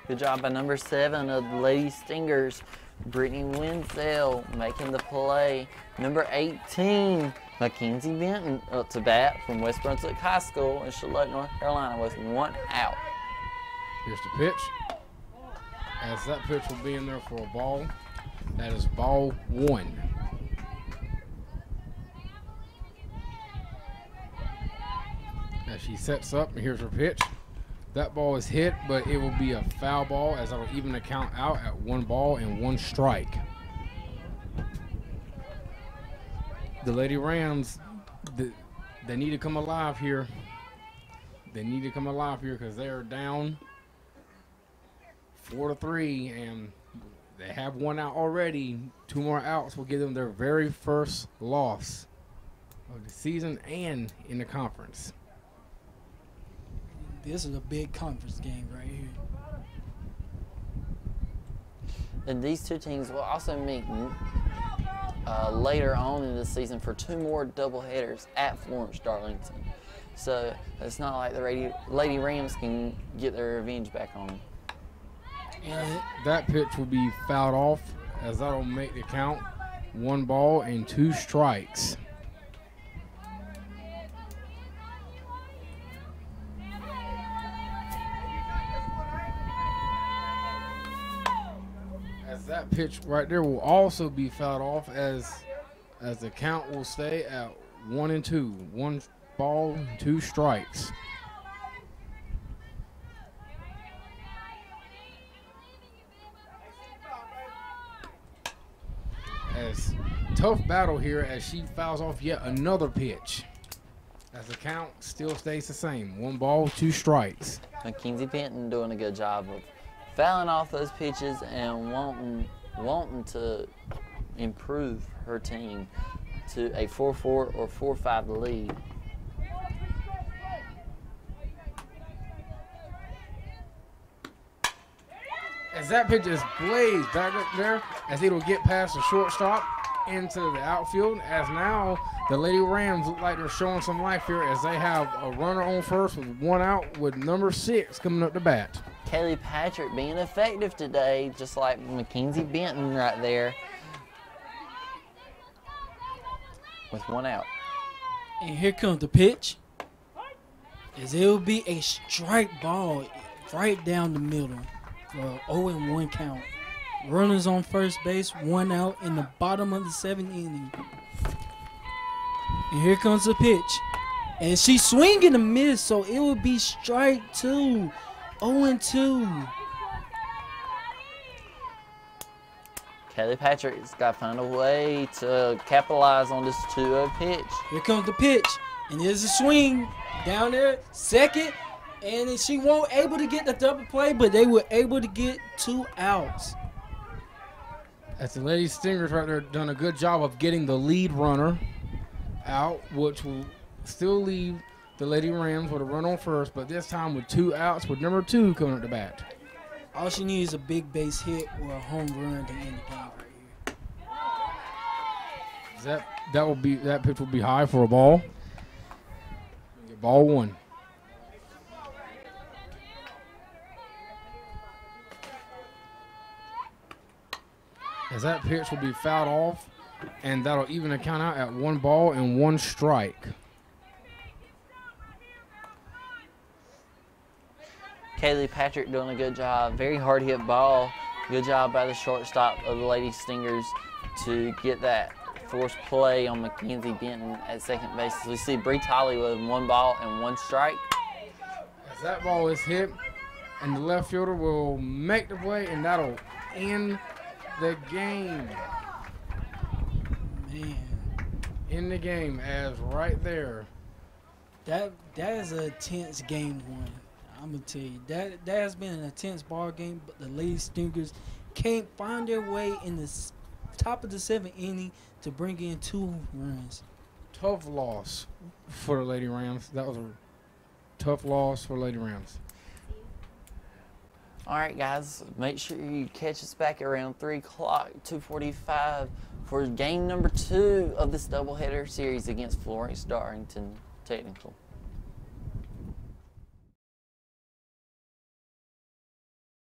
Speaker 2: Good job by number 7 of the Lady Stingers, Brittany Wenzel, making the play. Number 18, Mackenzie Benton, up to bat from West Brunswick High School in Charlotte, North Carolina, with 1 out.
Speaker 1: Here's the pitch. As that pitch will be in there for a ball. That is ball 1. As she sets up, and here's her pitch. That ball is hit, but it will be a foul ball, as that'll even the count out at 1 ball and 1 strike. The Lady Rams, they need to come alive here. They need to come alive here because they are down 4-3, and they have 1 out already. 2 more outs will give them their very first loss of the season and in the conference.
Speaker 3: This is a big conference game right here.
Speaker 2: And these two teams will also meet later on in the season for 2 more doubleheaders at Florence Darlington. So it's not like the Lady Rams can get their revenge back on them.
Speaker 3: And
Speaker 1: That pitch will be fouled off, as that'll make the count 1 ball and 2 strikes. As that pitch right there will also be fouled off, as the count will stay at 1-2, 1 ball, 2 strikes. As tough battle here as she fouls off yet another pitch. As the count still stays the same, 1 ball, 2 strikes.
Speaker 2: Mackenzie Benton doing a good job of fouling off those pitches and wanting to improve her team to a 4-4 or 4-5 lead.
Speaker 1: As that pitch is blazed back up there, as it'll get past the shortstop into the outfield, as now the Lady Rams look like they're showing some life here, as they have a runner on first with 1 out, with number 6 coming up to bat.
Speaker 2: Kaylee Patrick being effective today, just like Mackenzie Benton right there, with 1 out.
Speaker 3: And here comes the pitch. As it will be a strike ball right down the middle for an 0-1 count. Runners on first base, 1 out in the bottom of the 7th inning. And here comes the pitch. And she's swinging a miss, so it will be strike 2. 0-2.
Speaker 2: Kelly Patrick's got to find a way to capitalize on this 2-0 pitch.
Speaker 3: Here comes the pitch. And there's a swing down there, second. And she won't able to get the double play, but they were able to get 2 outs.
Speaker 1: As the Lady Stingers right there done a good job of getting the lead runner out, which will still leave the Lady Rams with a run on first, but this time with 2 outs with number 2 coming up the bat.
Speaker 3: All she needs is a big base hit or a home run to end the game right here.
Speaker 1: That pitch will be high for a ball. Ball 1. As that pitch will be fouled off, and that'll even the count out at 1 ball and 1 strike.
Speaker 2: Kaylee Patrick doing a good job. Very hard hit ball. Good job by the shortstop of the Lady Stingers to get that forced play on Mackenzie Benton at second base. We see Bree Tolley with 1 ball and 1 strike.
Speaker 1: As that ball is hit, and the left fielder will make the play, and that'll end the game.
Speaker 3: Man.
Speaker 1: In the game, as right there,
Speaker 3: That is a tense game one. I'm gonna tell you that has been an intense ball game, but the Lady Stingers can't find their way in the top of the 7th inning to bring in 2 runs.
Speaker 1: Tough loss for the Lady Rams. That was a tough loss for Lady Rams.
Speaker 2: All right, guys, make sure you catch us back around 3 o'clock, 2:45 for game number 2 of this doubleheader series against Florence Darlington Technical.